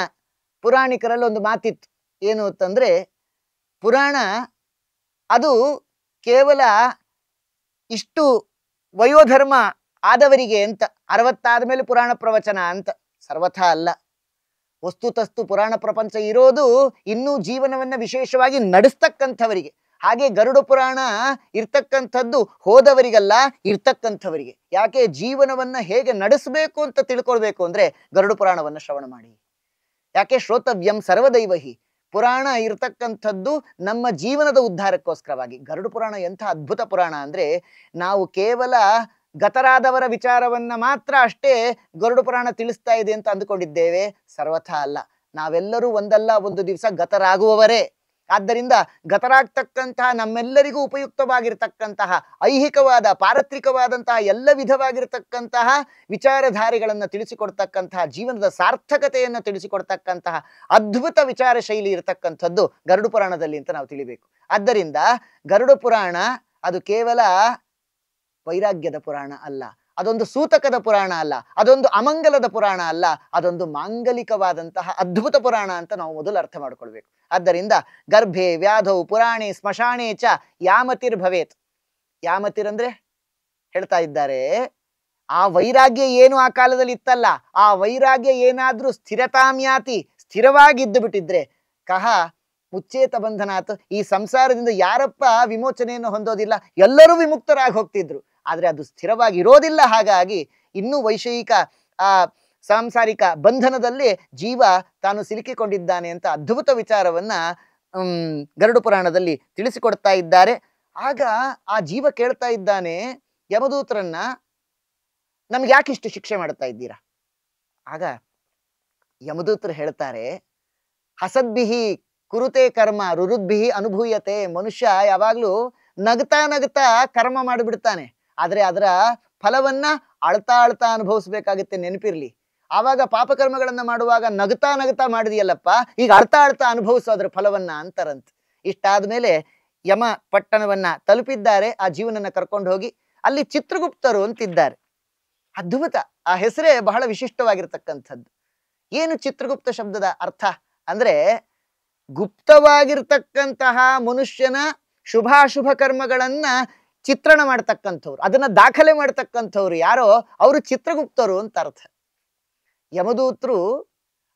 ಪುರಾಣಿಕರಲ್ಲಿ ಒಂದು ಮಾತಿತ್ತು. ಏನು ಅಂತಂದ್ರೆ, ಪುರಾಣ ಅದು ಕೇವಲ ಇಷ್ಟು ವಯೋಧರ್ಮ ಆದವರಿಗೆ ಅಂತ, 60 ಆದ್ಮೇಲೆ ಪುರಾಣ ಪ್ರವಚನ ಅಂತ ಸರ್ವಥಾ ಅಲ್ಲ. ವಸ್ತುತಸ್ತು ಪುರಾಣ ಪ್ರಪಂಚ ಇರೋದು ಇನ್ನೂ ಜೀವನವನ್ನ ವಿಶೇಷವಾಗಿ ನಡೆಸ್ತಕ್ಕಂಥವರಿಗೆ. ಹಾಗೆ ಗರುಡ ಪುರಾಣ ಇರ್ತಕ್ಕಂಥದ್ದು ಹೋದವರಿಗಲ್ಲ, ಇರ್ತಕ್ಕಂಥವರಿಗೆ. ಯಾಕೆ? ಜೀವನವನ್ನ ಹೇಗೆ ನಡೆಸಬೇಕು ಅಂತ ತಿಳ್ಕೊಳ್ಬೇಕು ಅಂದ್ರೆ ಗರುಡ ಪುರಾಣವನ್ನ ಶ್ರವಣ ಮಾಡಿ. ಯಾಕೆ? ಶ್ರೋತವ್ಯಂ ಸರ್ವದೈವಹಿ. ಪುರಾಣ ಇರ್ತಕ್ಕಂಥದ್ದು ನಮ್ಮ ಜೀವನದ ಉದ್ಧಾರಕ್ಕೋಸ್ಕರವಾಗಿ. ಗರುಡ ಪುರಾಣ ಎಂಥ ಅದ್ಭುತ ಪುರಾಣ ಅಂದ್ರೆ, ನಾವು ಕೇವಲ ಗತರಾದವರ ವಿಚಾರವನ್ನ ಮಾತ್ರ ಅಷ್ಟೇ ಗರುಡ ಪುರಾಣ ತಿಳಿಸ್ತಾ ಇದೆ ಅಂತ ಅಂದುಕೊಂಡಿದ್ದೇವೆ. ಸರ್ವಥಾ ಅಲ್ಲ. ನಾವೆಲ್ಲರೂ ಒಂದಲ್ಲ ಒಂದು ದಿವಸ ಗತರಾಗುವವರೇ. ಆದ್ದರಿಂದ ಗತರಾಗ್ತಕ್ಕಂತಹ ನಮ್ಮೆಲ್ಲರಿಗೂ ಉಪಯುಕ್ತವಾಗಿರ್ತಕ್ಕಂತಹ ಐಹಿಕವಾದ ಪಾರತ್ರಿಕವಾದಂತಹ ಎಲ್ಲ ವಿಧವಾಗಿರ್ತಕ್ಕಂತಹ ವಿಚಾರಧಾರೆಗಳನ್ನು ತಿಳಿಸಿಕೊಡ್ತಕ್ಕಂತಹ, ಜೀವನದ ಸಾರ್ಥಕತೆಯನ್ನು ತಿಳಿಸಿಕೊಡ್ತಕ್ಕಂತಹ ಅದ್ಭುತ ವಿಚಾರ ಶೈಲಿ ಇರತಕ್ಕಂಥದ್ದು ಗರುಡ ಪುರಾಣದಲ್ಲಿ ಅಂತ ನಾವು ತಿಳಿಬೇಕು. ಆದ್ದರಿಂದ ಗರುಡ ಪುರಾಣ ಅದು ಕೇವಲ ವೈರಾಗ್ಯದ ಪುರಾಣ ಅಲ್ಲ, ಅದೊಂದು ಸೂತಕದ ಪುರಾಣ ಅಲ್ಲ, ಅದೊಂದು ಅಮಂಗಲದ ಪುರಾಣ ಅಲ್ಲ, ಅದೊಂದು ಮಾಂಗಲಿಕವಾದಂತಹ ಅದ್ಭುತ ಪುರಾಣ ಅಂತ ನಾವು ಮೊದಲು ಅರ್ಥ ಮಾಡ್ಕೊಳ್ಬೇಕು. ಆದ್ದರಿಂದ ಗರ್ಭೆ ವ್ಯಾಧೌ ಪುರಾಣೆ ಸ್ಮಶಾನೆ ಚ ಯಾಮತಿರ್ ಭವೇತ್. ಯಾಮತಿರ್ ಅಂದ್ರೆ ಹೇಳ್ತಾ ಇದ್ದಾರೆ, ಆ ವೈರಾಗ್ಯ ಏನು ಆ ಕಾಲದಲ್ಲಿ ಇತ್ತಲ್ಲ, ಆ ವೈರಾಗ್ಯ ಏನಾದ್ರೂ ಸ್ಥಿರತಾಮ್ಯಾತಿ, ಸ್ಥಿರವಾಗಿದ್ದು ಬಿಟ್ಟಿದ್ರೆ, ಕಹ ಮುಚ್ಚೇತ ಬಂಧನಾತ್, ಈ ಸಂಸಾರದಿಂದ ಯಾರಪ್ಪ ವಿಮೋಚನೆಯನ್ನು ಹೊಂದೋದಿಲ್ಲ, ಎಲ್ಲರೂ ವಿಮುಕ್ತರಾಗಿ ಹೋಗ್ತಿದ್ರು. ಆದ್ರೆ ಅದು ಸ್ಥಿರವಾಗಿ ಇರೋದಿಲ್ಲ. ಹಾಗಾಗಿ ಇನ್ನೂ ವೈಷಯಿಕ ಆ ಸಾಂಸಾರಿಕ ಬಂಧನದಲ್ಲಿ ಜೀವ ತಾನು ಸಿಲುಕಿಕೊಂಡಿದ್ದಾನೆ ಅಂತ ಅದ್ಭುತ ವಿಚಾರವನ್ನ ಗರುಡ ಪುರಾಣದಲ್ಲಿ ತಿಳಿಸಿಕೊಡ್ತಾ ಇದ್ದಾರೆ. ಆಗ ಆ ಜೀವ ಕೇಳ್ತಾ ಇದ್ದಾನೆ ಯಮದೂತರನ್ನ, ನಮ್ಗೆ ಯಾಕೆ ಇಷ್ಟು ಶಿಕ್ಷೆ ಮಾಡ್ತಾ ಇದ್ದೀರಾ? ಆಗ ಯಮದೂತರು ಹೇಳ್ತಾರೆ, ಹಸದ್ಬಿಹಿ ಕುರುತೆ ಕರ್ಮ ರುರುದ್ಬಿಹಿ ಅನುಭೂಯತೆ. ಮನುಷ್ಯ ಯಾವಾಗ್ಲೂ ನಗ್ತಾ ನಗ್ತಾ ಕರ್ಮ ಮಾಡಿಬಿಡ್ತಾನೆ, ಆದ್ರೆ ಅದರ ಫಲವನ್ನ ಅಳ್ತಾ ಅಳ್ತಾ ಅನುಭವಿಸ್ಬೇಕಾಗುತ್ತೆ, ನೆನಪಿರ್ಲಿ. ಆವಾಗ ಪಾಪಕರ್ಮಗಳನ್ನ ಮಾಡುವಾಗ ನಗ್ತಾ ನಗ್ತಾ ಮಾಡಿದೆಯಲ್ಲಪ್ಪ, ಈಗ ಅಳ್ತಾ ಅಳ್ತಾ ಅನುಭವಿಸೋ ಅದ್ರ ಫಲವನ್ನ ಅಂತಾರಂತ. ಇಷ್ಟಾದ್ಮೇಲೆ ಯಮ ಪಟ್ಟಣವನ್ನ ತಲುಪಿದ್ದಾರೆ. ಆ ಜೀವನನ್ನ ಕರ್ಕೊಂಡು ಹೋಗಿ ಅಲ್ಲಿ ಚಿತ್ರಗುಪ್ತರು ಅಂತಿದ್ದಾರೆ. ಅದ್ಭುತ, ಆ ಹೆಸರೇ ಬಹಳ ವಿಶಿಷ್ಟವಾಗಿರ್ತಕ್ಕಂಥದ್ದು. ಏನು ಚಿತ್ರಗುಪ್ತ ಶಬ್ದದ ಅರ್ಥ ಅಂದ್ರೆ, ಗುಪ್ತವಾಗಿರ್ತಕ್ಕಂತಹ ಮನುಷ್ಯನ ಶುಭಾಶುಭ ಕರ್ಮಗಳನ್ನ ಚಿತ್ರಣ ಮಾಡ್ತಕ್ಕಂಥವ್ರು, ಅದನ್ನ ದಾಖಲೆ ಮಾಡ್ತಕ್ಕಂಥವ್ರು ಯಾರೋ ಅವರು ಚಿತ್ರಗುಪ್ತರು ಅಂತ ಅರ್ಥ. ಯಮದೂತರು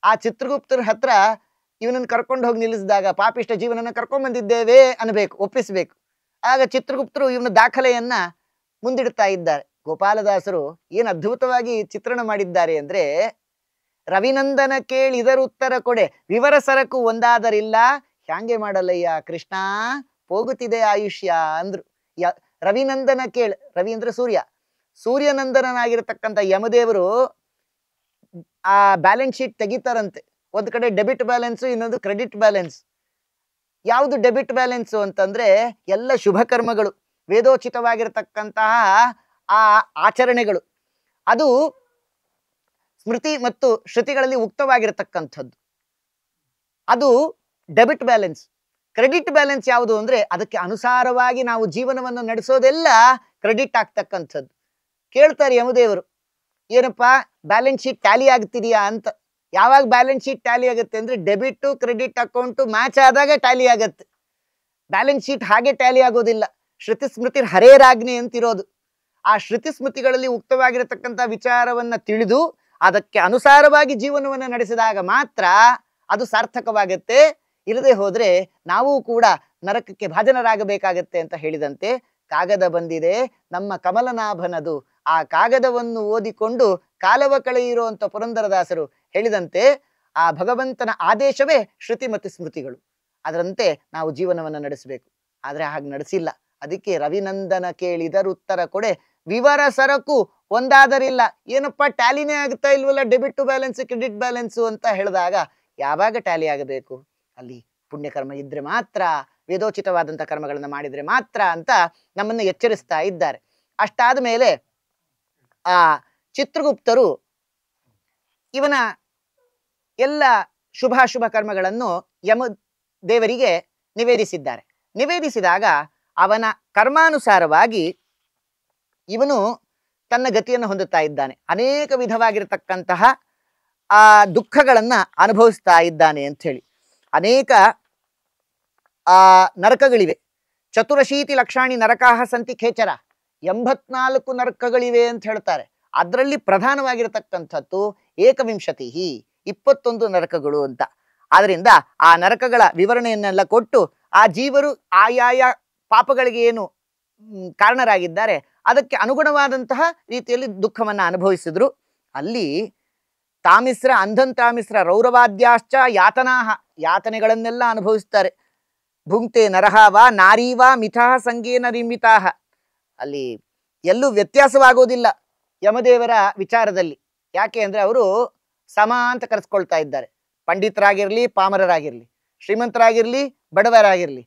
ಆ ಚಿತ್ರಗುಪ್ತರ ಹತ್ರ ಇವನನ್ನು ಕರ್ಕೊಂಡು ಹೋಗಿ ನಿಲ್ಲಿಸಿದಾಗ, ಪಾಪಿಷ್ಟ ಜೀವನನ್ನ ಕರ್ಕೊಂಡ್ ಬಂದಿದ್ದೇವೆ ಅನ್ಬೇಕು, ಒಪ್ಪಿಸ್ಬೇಕು. ಆಗ ಚಿತ್ರಗುಪ್ತರು ಇವನ ದಾಖಲೆಯನ್ನ ಮುಂದಿಡ್ತಾ ಇದ್ದಾರೆ. ಗೋಪಾಲದಾಸರು ಏನ್ ಅದ್ಭುತವಾಗಿ ಚಿತ್ರಣ ಮಾಡಿದ್ದಾರೆ ಅಂದ್ರೆ, ರವಿನಂದನ ಕೇಳಿ ಇದರುತ್ತರ ಕೊಡೆ, ವಿವರ ಸರಕು ಒಂದಾದರಿಲ್ಲ, ಹ್ಯಾಂಗೆ ಮಾಡಲ್ಲಯ್ಯ ಕೃಷ್ಣ, ಹೋಗುತ್ತಿದೆ ಆಯುಷ್ಯ ಅಂದ್ರು. ರವಿನಂದನ ಕೇಳ್, ರವಿ ಅಂದ್ರೆ ಸೂರ್ಯ, ಸೂರ್ಯನಂದನಾಗಿರ್ತಕ್ಕಂಥ ಯಮದೇವರು ಆ ಬ್ಯಾಲೆನ್ಸ್ ಶೀಟ್ ತೆಗಿತಾರಂತೆ. ಒಂದ್ ಕಡೆ ಡೆಬಿಟ್ ಬ್ಯಾಲೆನ್ಸ್, ಇನ್ನೊಂದು ಕ್ರೆಡಿಟ್ ಬ್ಯಾಲೆನ್ಸ್. ಯಾವುದು ಡೆಬಿಟ್ ಬ್ಯಾಲೆನ್ಸ್ ಅಂತಂದ್ರೆ, ಎಲ್ಲ ಶುಭ ಕರ್ಮಗಳು, ವೇದೋಚಿತವಾಗಿರ್ತಕ್ಕಂತಹ ಆ ಆಚರಣೆಗಳು, ಅದು ಸ್ಮೃತಿ ಮತ್ತು ಶ್ರುತಿಗಳಲ್ಲಿ ಉಕ್ತವಾಗಿರ್ತಕ್ಕಂಥದ್ದು, ಅದು ಡೆಬಿಟ್ ಬ್ಯಾಲೆನ್ಸ್. ಕ್ರೆಡಿಟ್ ಬ್ಯಾಲೆನ್ಸ್ ಯಾವುದು ಅಂದ್ರೆ, ಅದಕ್ಕೆ ಅನುಸಾರವಾಗಿ ನಾವು ಜೀವನವನ್ನು ನಡೆಸೋದೆಲ್ಲ ಕ್ರೆಡಿಟ್ ಆಗ್ತಕ್ಕಂಥದ್ದು. ಕೇಳ್ತಾರೆ ಯಮದೇವರು, ಏನಪ್ಪಾ ಬ್ಯಾಲೆನ್ಸ್ ಶೀಟ್ ಟ್ಯಾಲಿ ಆಗ್ತಿದೆಯಾ ಅಂತ. ಯಾವಾಗ ಬ್ಯಾಲೆನ್ಸ್ ಶೀಟ್ ಟ್ಯಾಲಿ ಆಗುತ್ತೆ ಅಂದ್ರೆ, ಡೆಬಿಟ್ ಕ್ರೆಡಿಟ್ ಅಕೌಂಟ್ ಮ್ಯಾಚ್ ಆದಾಗ ಟ್ಯಾಲಿ ಆಗತ್ತೆ. ಬ್ಯಾಲೆನ್ಸ್ ಶೀಟ್ ಹಾಗೆ ಟ್ಯಾಲಿ ಆಗೋದಿಲ್ಲ. ಶ್ರುತಿ ಸ್ಮೃತಿ ಹರೇರಾಜ್ಞೆ ಅಂತಿರೋದು. ಆ ಶ್ರುತಿ ಸ್ಮೃತಿಗಳಲ್ಲಿ ಉಕ್ತವಾಗಿರತಕ್ಕಂಥ ವಿಚಾರವನ್ನ ತಿಳಿದು ಅದಕ್ಕೆ ಅನುಸಾರವಾಗಿ ಜೀವನವನ್ನು ನಡೆಸಿದಾಗ ಮಾತ್ರ ಅದು ಸಾರ್ಥಕವಾಗತ್ತೆ. ಇಲ್ಲದೆ ಹೋದ್ರೆ ನಾವು ಕೂಡ ನರಕಕ್ಕೆ ಭಾಜನರಾಗಬೇಕಾಗತ್ತೆ ಅಂತ ಹೇಳಿದಂತೆ, ಕಾಗದ ಬಂದಿದೆ ನಮ್ಮ ಕಮಲನಾಭನದು, ಆ ಕಾಗದವನ್ನು ಓದಿಕೊಂಡು ಕಾಲವ ಕಳೆಯಿರುವಂತ ಪುರಂದರದಾಸರು ಹೇಳಿದಂತೆ, ಆ ಭಗವಂತನ ಆದೇಶವೇ ಶ್ರುತಿ ಮತ್ತು ಸ್ಮೃತಿಗಳು. ಅದರಂತೆ ನಾವು ಜೀವನವನ್ನು ನಡೆಸಬೇಕು. ಆದ್ರೆ ಹಾಗೆ ನಡೆಸಿಲ್ಲ. ಅದಕ್ಕೆ ರವಿನಂದನ ಕೇಳಿದರು ಉತ್ತರ ಕೊಡೆ, ವಿವರ ಸರಕು ಒಂದಾದರಿಲ್ಲ. ಏನಪ್ಪಾ ಟ್ಯಾಲಿನೇ ಆಗ್ತಾ ಇಲ್ವಲ್ಲ, ಡೆಬಿಟ್ ಬ್ಯಾಲೆನ್ಸ್ ಕ್ರೆಡಿಟ್ ಬ್ಯಾಲೆನ್ಸ್ ಅಂತ ಹೇಳಿದಾಗ, ಯಾವಾಗ ಟ್ಯಾಲಿ ಆಗಬೇಕು? ಅಲ್ಲಿ ಪುಣ್ಯಕರ್ಮ ಇದ್ರೆ ಮಾತ್ರ, ವೇದೋಚಿತವಾದಂಥ ಕರ್ಮಗಳನ್ನ ಮಾಡಿದ್ರೆ ಮಾತ್ರ ಅಂತ ನಮ್ಮನ್ನು ಎಚ್ಚರಿಸ್ತಾ ಇದ್ದಾರೆ. ಅಷ್ಟಾದ ಮೇಲೆ ಆ ಚಿತ್ರಗುಪ್ತರು ಇವನ ಎಲ್ಲ ಶುಭಾಶುಭ ಕರ್ಮಗಳನ್ನು ಯಮ ದೇವರಿಗೆ ನಿವೇದಿಸಿದ್ದಾರೆ. ನಿವೇದಿಸಿದಾಗ ಅವನ ಕರ್ಮಾನುಸಾರವಾಗಿ ಇವನು ತನ್ನ ಗತಿಯನ್ನು ಹೊಂದುತ್ತಾ ಇದ್ದಾನೆ. ಅನೇಕ ವಿಧವಾಗಿರತಕ್ಕಂತಹ ಆ ದುಃಖಗಳನ್ನ ಅನುಭವಿಸ್ತಾ ಇದ್ದಾನೆ ಅಂತ ಹೇಳಿ. ಅನೇಕ ನರಕಗಳಿವೆ. 84 ಲಕ್ಷಾಣಿ ನರಕಾಹ ಸಂತಿ ಖೇಚರ, 84 ನರಕಗಳಿವೆ ಅಂತ ಹೇಳ್ತಾರೆ. ಅದರಲ್ಲಿ ಪ್ರಧಾನವಾಗಿರತಕ್ಕಂಥದ್ದು 21 ನರಕಗಳು ಅಂತ. ಆದ್ರಿಂದ ಆ ನರಕಗಳ ವಿವರಣೆಯನ್ನೆಲ್ಲ ಕೊಟ್ಟು, ಆ ಜೀವರು ಆಯಾಯ ಪಾಪಗಳಿಗೆ ಏನು ಕಾರಣರಾಗಿದ್ದಾರೆ ಅದಕ್ಕೆ ಅನುಗುಣವಾದಂತಹ ರೀತಿಯಲ್ಲಿ ದುಃಖವನ್ನ ಅನುಭವಿಸಿದ್ರು. ಅಲ್ಲಿ ತಾಮಿಸ್ರ ಅಂಧಂತಾಮಿಸ್ರ ರೌರವಾದ್ಯಾಶ್ಚ ಯಾತನಾಹ, ಯಾತನೆಗಳನ್ನೆಲ್ಲ ಅನುಭವಿಸ್ತಾರೆ. ಭುಂಕ್ತೆ ನರಹಾವ ನಾರೀವ ಮಿಥಾಹ ಸಂಗೇನ ರಿಮಿತಾಹ. ಅಲ್ಲಿ ಎಲ್ಲೂ ವ್ಯತ್ಯಾಸವಾಗೋದಿಲ್ಲ ಯಮದೇವರ ವಿಚಾರದಲ್ಲಿ. ಯಾಕೆ ಅಂದ್ರೆ ಅವರು ಸಮ ಅಂತ ಕರೆಸ್ಕೊಳ್ತಾ ಇದ್ದಾರೆ. ಪಂಡಿತರಾಗಿರ್ಲಿ, ಪಾಮರರಾಗಿರ್ಲಿ, ಶ್ರೀಮಂತರಾಗಿರ್ಲಿ, ಬಡವರಾಗಿರ್ಲಿ,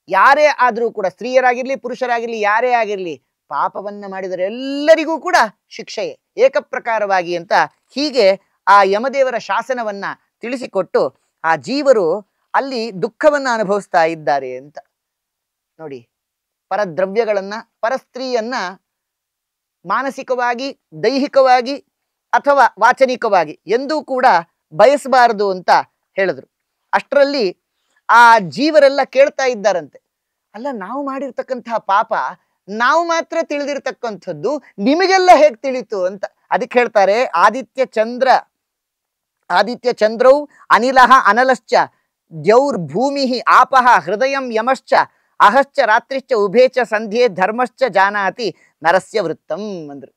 ಯಾರೇ ಆದ್ರೂ ಕೂಡ, ಸ್ತ್ರೀಯರಾಗಿರ್ಲಿ, ಪುರುಷರಾಗಿರ್ಲಿ, ಯಾರೇ ಆಗಿರ್ಲಿ, ಪಾಪವನ್ನ ಮಾಡಿದರೆ ಎಲ್ಲರಿಗೂ ಕೂಡ ಶಿಕ್ಷೆಯೇ ಏಕಪ್ರಕಾರವಾಗಿ ಅಂತ ಹೀಗೆ ಆ ಯಮದೇವರ ಶಾಸನವನ್ನ ತಿಳಿಸಿಕೊಟ್ಟು ಆ ಜೀವರು ಅಲ್ಲಿ ದುಃಖವನ್ನ ಅನುಭವಿಸ್ತಾ ಇದ್ದಾರೆ ಅಂತ ನೋಡಿ. ಪರದ್ರವ್ಯಗಳನ್ನ, ಪರಸ್ತ್ರೀಯನ್ನ ಮಾನಸಿಕವಾಗಿ, ದೈಹಿಕವಾಗಿ ಅಥವಾ ವಾಚನಿಕವಾಗಿ ಎಂದೂ ಕೂಡ ಬಯಸಬಾರದು ಅಂತ ಹೇಳಿದ್ರು. ಅಷ್ಟರಲ್ಲಿ ಆ ಜೀವರೆಲ್ಲ ಕೇಳ್ತಾ ಇದ್ದಾರಂತೆ, ಅಲ್ಲ ನಾವು ಮಾಡಿರ್ತಕ್ಕಂತಹ ಪಾಪ ನಾವು ಮಾತ್ರ ತಿಳಿದಿರ್ತಕ್ಕಂಥದ್ದು, ನಿಮಗೆಲ್ಲ ಹೇಗ್ ತಿಳಿತು ಅಂತ. ಅದಕ್ಕೆ ಹೇಳ್ತಾರೆ, ಆದಿತ್ಯ ಚಂದ್ರೌ ಅನಿಲಃ ಅನಲಶ್ಚ ದ್ಯೌರ್ ಭೂಮಿ ಆಪಃ ಹೃದಯಂ ಯಮಶ್ಚ ಅಹಶ್ಚ ರಾತ್ರಿಶ್ಚ ಉಭೇಚ ಸಂಧ್ಯೆ ಧರ್ಮಶ್ಚ ಜಾನಾತಿ ನರಸ್ಯ ವೃತ್ತಂ ಅಂದ್ರು.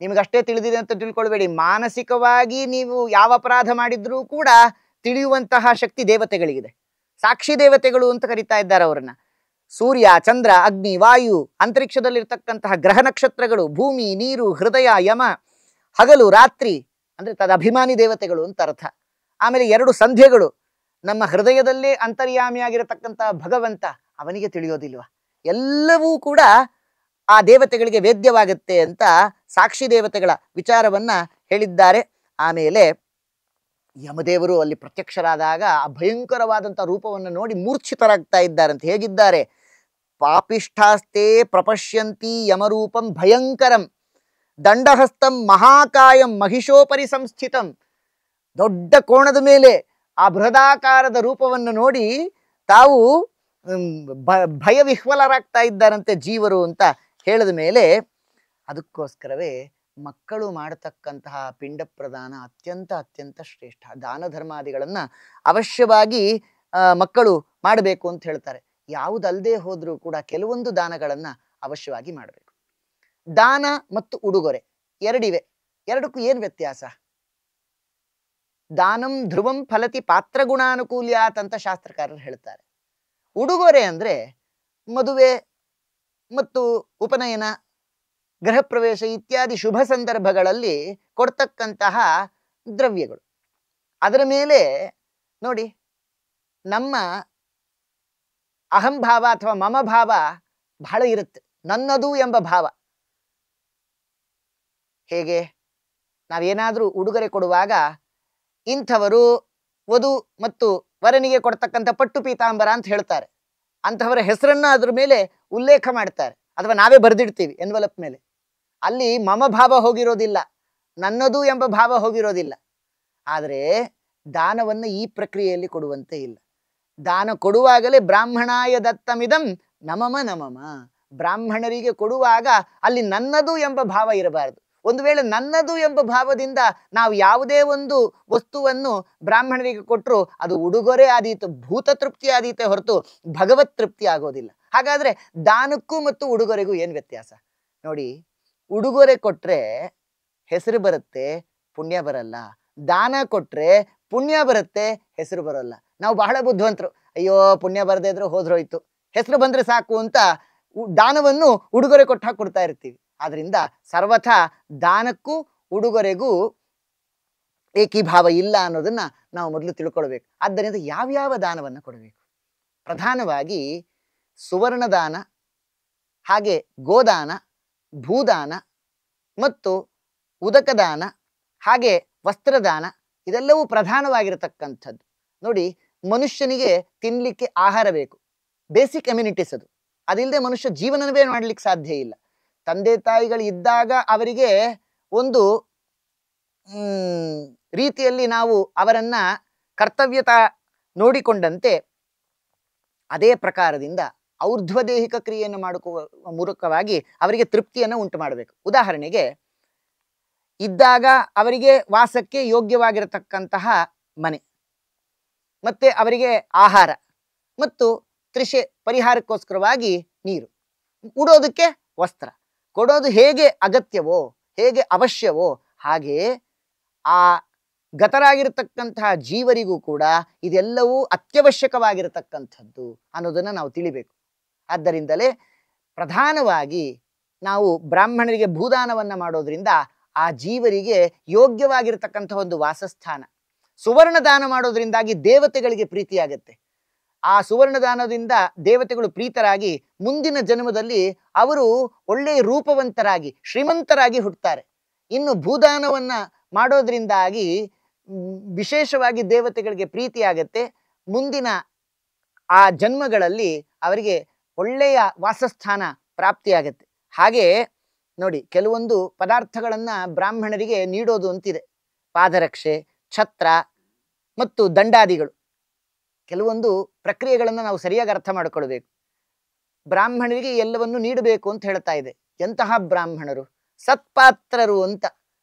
ನಿಮಗಷ್ಟೇ ತಿಳಿದಿದೆ ಅಂತ ತಿಳ್ಕೊಳ್ಬೇಡಿ, ಮಾನಸಿಕವಾಗಿ ನೀವು ಯಾವ ಅಪರಾಧ ಮಾಡಿದ್ರೂ ಕೂಡ ತಿಳಿಯುವಂತಹ ಶಕ್ತಿ ದೇವತೆಗಳಿಗಿದೆ. ಸಾಕ್ಷಿ ದೇವತೆಗಳು ಅಂತ ಕರೀತಾ ಇದ್ದಾರೆ ಅವರನ್ನ. ಸೂರ್ಯ, ಚಂದ್ರ, ಅಗ್ನಿ, ವಾಯು, ಅಂತರಿಕ್ಷದಲ್ಲಿರ್ತಕ್ಕಂತಹ ಗ್ರಹ ನಕ್ಷತ್ರಗಳು, ಭೂಮಿ, ನೀರು, ಹೃದಯ, ಯಮ, ಹಗಲು ರಾತ್ರಿ ಅಂದ್ರೆ ತದಭಿಮಾನಿ ದೇವತೆಗಳು ಅಂತ ಅರ್ಥ. ಆಮೇಲೆ 2 ಸಂಧ್ಯೆಗಳು, ನಮ್ಮ ಹೃದಯದಲ್ಲೇ ಅಂತರ್ಯಾಮಿಯಾಗಿರತಕ್ಕಂತಹ ಭಗವಂತ, ಅವನಿಗೆ ತಿಳಿಯೋದಿಲ್ವಾ? ಎಲ್ಲವೂ ಕೂಡ ಆ ದೇವತೆಗಳಿಗೆ ವೇದ್ಯವಾಗುತ್ತೆ ಅಂತ ಸಾಕ್ಷಿ ದೇವತೆಗಳ ವಿಚಾರವನ್ನ ಹೇಳಿದ್ದಾರೆ. ಆಮೇಲೆ ಯಮದೇವರು ಅಲ್ಲಿ ಪ್ರತ್ಯಕ್ಷರಾದಾಗ ಆ ಭಯಂಕರವಾದಂಥ ರೂಪವನ್ನು ನೋಡಿ ಮೂರ್ಛಿತರಾಗ್ತಾ ಇದ್ದಾರಂತೆ. ಹೇಗಿದ್ದಾರೆ? ಪಾಪಿಷ್ಠಾಸ್ತೆ ಪ್ರಪಶ್ಯಂತಿ ಯಮರೂಪಂ ಭಯಂಕರಂ ದಂಡಹಸ್ತಂ ಮಹಾಕಾಯಂ ಮಹಿಷೋಪರಿ ಸಂಸ್ಥಿತಂ. ದೊಡ್ಡ ಕೋಣದ ಮೇಲೆ ಆ ಬೃಹದಾಕಾರದ ರೂಪವನ್ನು ನೋಡಿ ತಾವು ಭಯವಿಹ್ವಲರಾಗ್ತಾ ಇದ್ದಾರಂತೆ ಜೀವರು ಅಂತ ಹೇಳಿದ ಮೇಲೆ, ಅದಕ್ಕೋಸ್ಕರವೇ ಮಕ್ಕಳು ಮಾಡತಕ್ಕಂತಹ ಪಿಂಡ ಪ್ರದಾನ ಅತ್ಯಂತ ಶ್ರೇಷ್ಠ. ದಾನ ಧರ್ಮಾದಿಗಳನ್ನ ಅವಶ್ಯವಾಗಿ ಮಕ್ಕಳು ಮಾಡಬೇಕು ಅಂತ ಹೇಳ್ತಾರೆ. ಯಾವುದಲ್ಲದೆ ಹೋದ್ರೂ ಕೂಡ ಕೆಲವೊಂದು ದಾನಗಳನ್ನ ಅವಶ್ಯವಾಗಿ ಮಾಡಬೇಕು. ದಾನ ಮತ್ತು ಉಡುಗೊರೆ ಎರಡಿವೆ. ಎರಡಕ್ಕೂ ಏನ್ ವ್ಯತ್ಯಾಸ? ದಾನಂ ಧ್ರುವಂ ಫಲತಿ ಪಾತ್ರ ಗುಣಾನುಕೂಲ್ಯಾತ್ ಅಂತ ಶಾಸ್ತ್ರಕಾರರು ಹೇಳ್ತಾರೆ. ಉಡುಗೊರೆ ಅಂದ್ರೆ ಮದುವೆ ಮತ್ತು ಉಪನಯನ, ಗೃಹ ಪ್ರವೇಶ ಇತ್ಯಾದಿ ಶುಭ ಸಂದರ್ಭಗಳಲ್ಲಿ ಕೊಡ್ತಕ್ಕಂತಹ ದ್ರವ್ಯಗಳು. ಅದರ ಮೇಲೆ ನೋಡಿ, ನಮ್ಮ ಅಹಂಭಾವ ಅಥವಾ ಮಮ ಭಾವ ಬಹಳ ಇರುತ್ತೆ, ನನ್ನದು ಎಂಬ ಭಾವ. ಹೇಗೆ? ನಾವೇನಾದ್ರೂ ಉಡುಗೊರೆ ಕೊಡುವಾಗ ಇಂಥವರು ವಧು ಮತ್ತು ವರನಿಗೆ ಕೊಡ್ತಕ್ಕಂಥ ಪಟ್ಟು ಪೀತಾಂಬರ ಅಂತ ಹೇಳ್ತಾರೆ. ಅಂಥವರ ಹೆಸರನ್ನ ಅದ್ರ ಮೇಲೆ ಉಲ್ಲೇಖ ಮಾಡ್ತಾರೆ, ಅಥವಾ ನಾವೇ ಬರೆದಿಡ್ತೀವಿ ಎನ್ವಲಪ್ ಮೇಲೆ. ಅಲ್ಲಿ ಮಮ ಭಾವ ಹೋಗಿರೋದಿಲ್ಲ, ನನ್ನದು ಎಂಬ ಭಾವ ಹೋಗಿರೋದಿಲ್ಲ. ಆದರೆ ದಾನವನ್ನು ಈ ಪ್ರಕ್ರಿಯೆಯಲ್ಲಿ ಕೊಡುವಂತೆ ಇಲ್ಲ. ದಾನ ಕೊಡುವಾಗಲೇ ಬ್ರಾಹ್ಮಣಾಯ ದತ್ತಮಿದಂ ನಮಮ ನಮಮ, ಬ್ರಾಹ್ಮಣರಿಗೆ ಕೊಡುವಾಗ ಅಲ್ಲಿ ನನ್ನದು ಎಂಬ ಭಾವ ಇರಬಾರದು. ಒಂದು ವೇಳೆ ನನ್ನದು ಎಂಬ ಭಾವದಿಂದ ನಾವು ಯಾವುದೇ ಒಂದು ವಸ್ತುವನ್ನು ಬ್ರಾಹ್ಮಣರಿಗೆ ಕೊಟ್ಟರು ಅದು ಉಡುಗೊರೆ ಆದೀತು, ಭೂತ ತೃಪ್ತಿ ಆದೀತೆ ಹೊರತು ಭಗವತ್ ತೃಪ್ತಿ ಆಗೋದಿಲ್ಲ. ಹಾಗಾದ್ರೆ ದಾನಕ್ಕೂ ಮತ್ತು ಉಡುಗೊರೆಗೂ ಏನ್ ವ್ಯತ್ಯಾಸ ನೋಡಿ. ಉಡುಗೊರೆ ಕೊಟ್ರೆ ಹೆಸರು ಬರುತ್ತೆ, ಪುಣ್ಯ ಬರಲ್ಲ. ದಾನ ಕೊಟ್ರೆ ಪುಣ್ಯ ಬರುತ್ತೆ, ಹೆಸರು ಬರೋಲ್ಲ. ನಾವು ಬಹಳ ಬುದ್ಧಿವಂತರು, ಅಯ್ಯೋ ಪುಣ್ಯ ಬರದೇ ಇದ್ರೆ ಹೋದ್ರೋಯ್ತು, ಹೆಸರು ಬಂದ್ರೆ ಸಾಕು ಅಂತ ದಾನವನ್ನು ಉಡುಗೊರೆ ಕೊಟ್ಟು ಕೊಡ್ತಾ ಇರ್ತೀವಿ. ಆದ್ರಿಂದ ಸರ್ವಥಾ ದಾನಕ್ಕೂ ಉಡುಗೊರೆಗೂ ಏಕೀಭಾವ ಇಲ್ಲ ಅನ್ನೋದನ್ನ ನಾವು ಮೊದಲು ತಿಳ್ಕೊಳ್ಬೇಕು. ಆದ್ದರಿಂದ ಯಾವ್ಯಾವ ದಾನವನ್ನು ಕೊಡಬೇಕು? ಪ್ರಧಾನವಾಗಿ ಸುವರ್ಣ ದಾನ, ಹಾಗೆ ಗೋದಾನ, ಭೂದಾನ ಮತ್ತು ಉದಕದಾನ, ಹಾಗೆ ವಸ್ತ್ರದಾನ, ಇದೆಲ್ಲವೂ ಪ್ರಧಾನವಾಗಿರತಕ್ಕಂಥದ್ದು. ನೋಡಿ, ಮನುಷ್ಯನಿಗೆ ತಿನ್ಲಿಕ್ಕೆ ಆಹಾರ ಬೇಕು, ಬೇಸಿಕ್ ಅಮ್ಯುನಿಟೀಸ್ ಅದು. ಅದಿಲ್ಲದೆ ಮನುಷ್ಯ ಜೀವನವೇ ಮಾಡ್ಲಿಕ್ಕೆ ಸಾಧ್ಯ ಇಲ್ಲ. ತಂದೆ ತಾಯಿಗಳು ಇದ್ದಾಗ ಅವರಿಗೆ ಒಂದು ರೀತಿಯಲ್ಲಿ ನಾವು ಅವರನ್ನ ಕರ್ತವ್ಯತ ನೋಡಿಕೊಂಡಂತೆ ಅದೇ ಪ್ರಕಾರದಿಂದ ಔರ್ಧ್ವದೇಹಿಕ ಕ್ರಿಯೆಯನ್ನು ಮಾಡುವ ಮೂಲಕವಾಗಿ ಅವರಿಗೆ ತೃಪ್ತಿಯನ್ನು ಉಂಟು ಮಾಡಬೇಕು. ಉದಾಹರಣೆಗೆ, ಇದ್ದಾಗ ಅವರಿಗೆ ವಾಸಕ್ಕೆ ಯೋಗ್ಯವಾಗಿರತಕ್ಕಂತಹ ಮನೆ, ಮತ್ತೆ ಅವರಿಗೆ ಆಹಾರ ಮತ್ತು ತೃಷೆ ಪರಿಹಾರಕ್ಕೋಸ್ಕರವಾಗಿ ನೀರು, ಉಡೋದಕ್ಕೆ ವಸ್ತ್ರ, ಕೊಡೋದು ಹೇಗೆ ಅಗತ್ಯವೋ ಹೇಗೆ ಅವಶ್ಯವೋ ಹಾಗೆ ಆ ಗತರಾಗಿರತಕ್ಕಂತಹ ಜೀವರಿಗೂ ಕೂಡ ಇದೆಲ್ಲವೂ ಅತ್ಯವಶ್ಯಕವಾಗಿರತಕ್ಕಂಥದ್ದು ಅನ್ನೋದನ್ನು ನಾವು ತಿಳಿಬೇಕು. ಆದ್ದರಿಂದಲೇ ಪ್ರಧಾನವಾಗಿ ನಾವು ಬ್ರಾಹ್ಮಣರಿಗೆ ಭೂದಾನವನ್ನ ಮಾಡೋದ್ರಿಂದ ಆ ಜೀವರಿಗೆ ಯೋಗ್ಯವಾಗಿರತಕ್ಕಂಥ ಒಂದು ವಾಸಸ್ಥಾನ. ಸುವರ್ಣ ದಾನ ಮಾಡೋದ್ರಿಂದಾಗಿ ದೇವತೆಗಳಿಗೆ ಪ್ರೀತಿಯಾಗತ್ತೆ. ಆ ಸುವರ್ಣ ದಾನದಿಂದ ದೇವತೆಗಳು ಪ್ರೀತರಾಗಿ ಮುಂದಿನ ಜನ್ಮದಲ್ಲಿ ಅವರು ಒಳ್ಳೆಯ ರೂಪವಂತರಾಗಿ ಶ್ರೀಮಂತರಾಗಿ ಹುಟ್ಟುತ್ತಾರೆ. ಇನ್ನು ಭೂದಾನವನ್ನ ಮಾಡೋದ್ರಿಂದಾಗಿ ವಿಶೇಷವಾಗಿ ದೇವತೆಗಳಿಗೆ ಪ್ರೀತಿಯಾಗತ್ತೆ. ಮುಂದಿನ ಆ ಜನ್ಮಗಳಲ್ಲಿ ಅವರಿಗೆ ಒಳ್ಳೆಯ ವಾಸಸ್ಥಾನ ಪ್ರಾಪ್ತಿಯಾಗತ್ತೆ. ಹಾಗೆ ನೋಡಿ, ಕೆಲವೊಂದು ಪದಾರ್ಥಗಳನ್ನ ಬ್ರಾಹ್ಮಣರಿಗೆ ನೀಡೋದು ಅಂತಿದೆ. ಪಾದರಕ್ಷೆ, ಛತ್ರ ಮತ್ತು ದಂಡಾದಿಗಳು. ಕೆಲವೊಂದು ಪ್ರಕ್ರಿಯೆಗಳನ್ನು ನಾವು ಸರಿಯಾಗಿ ಅರ್ಥ ಮಾಡಿಕೊಳ್ಬೇಕು. ಬ್ರಾಹ್ಮಣರಿಗೆ ಎಲ್ಲವನ್ನು ನೀಡಬೇಕು ಅಂತ ಹೇಳ್ತಾ ಇದೆ. ಎಂತಹ ಬ್ರಾಹ್ಮಣರು? ಸತ್ಪಾತ್ರರು ಅಂತ.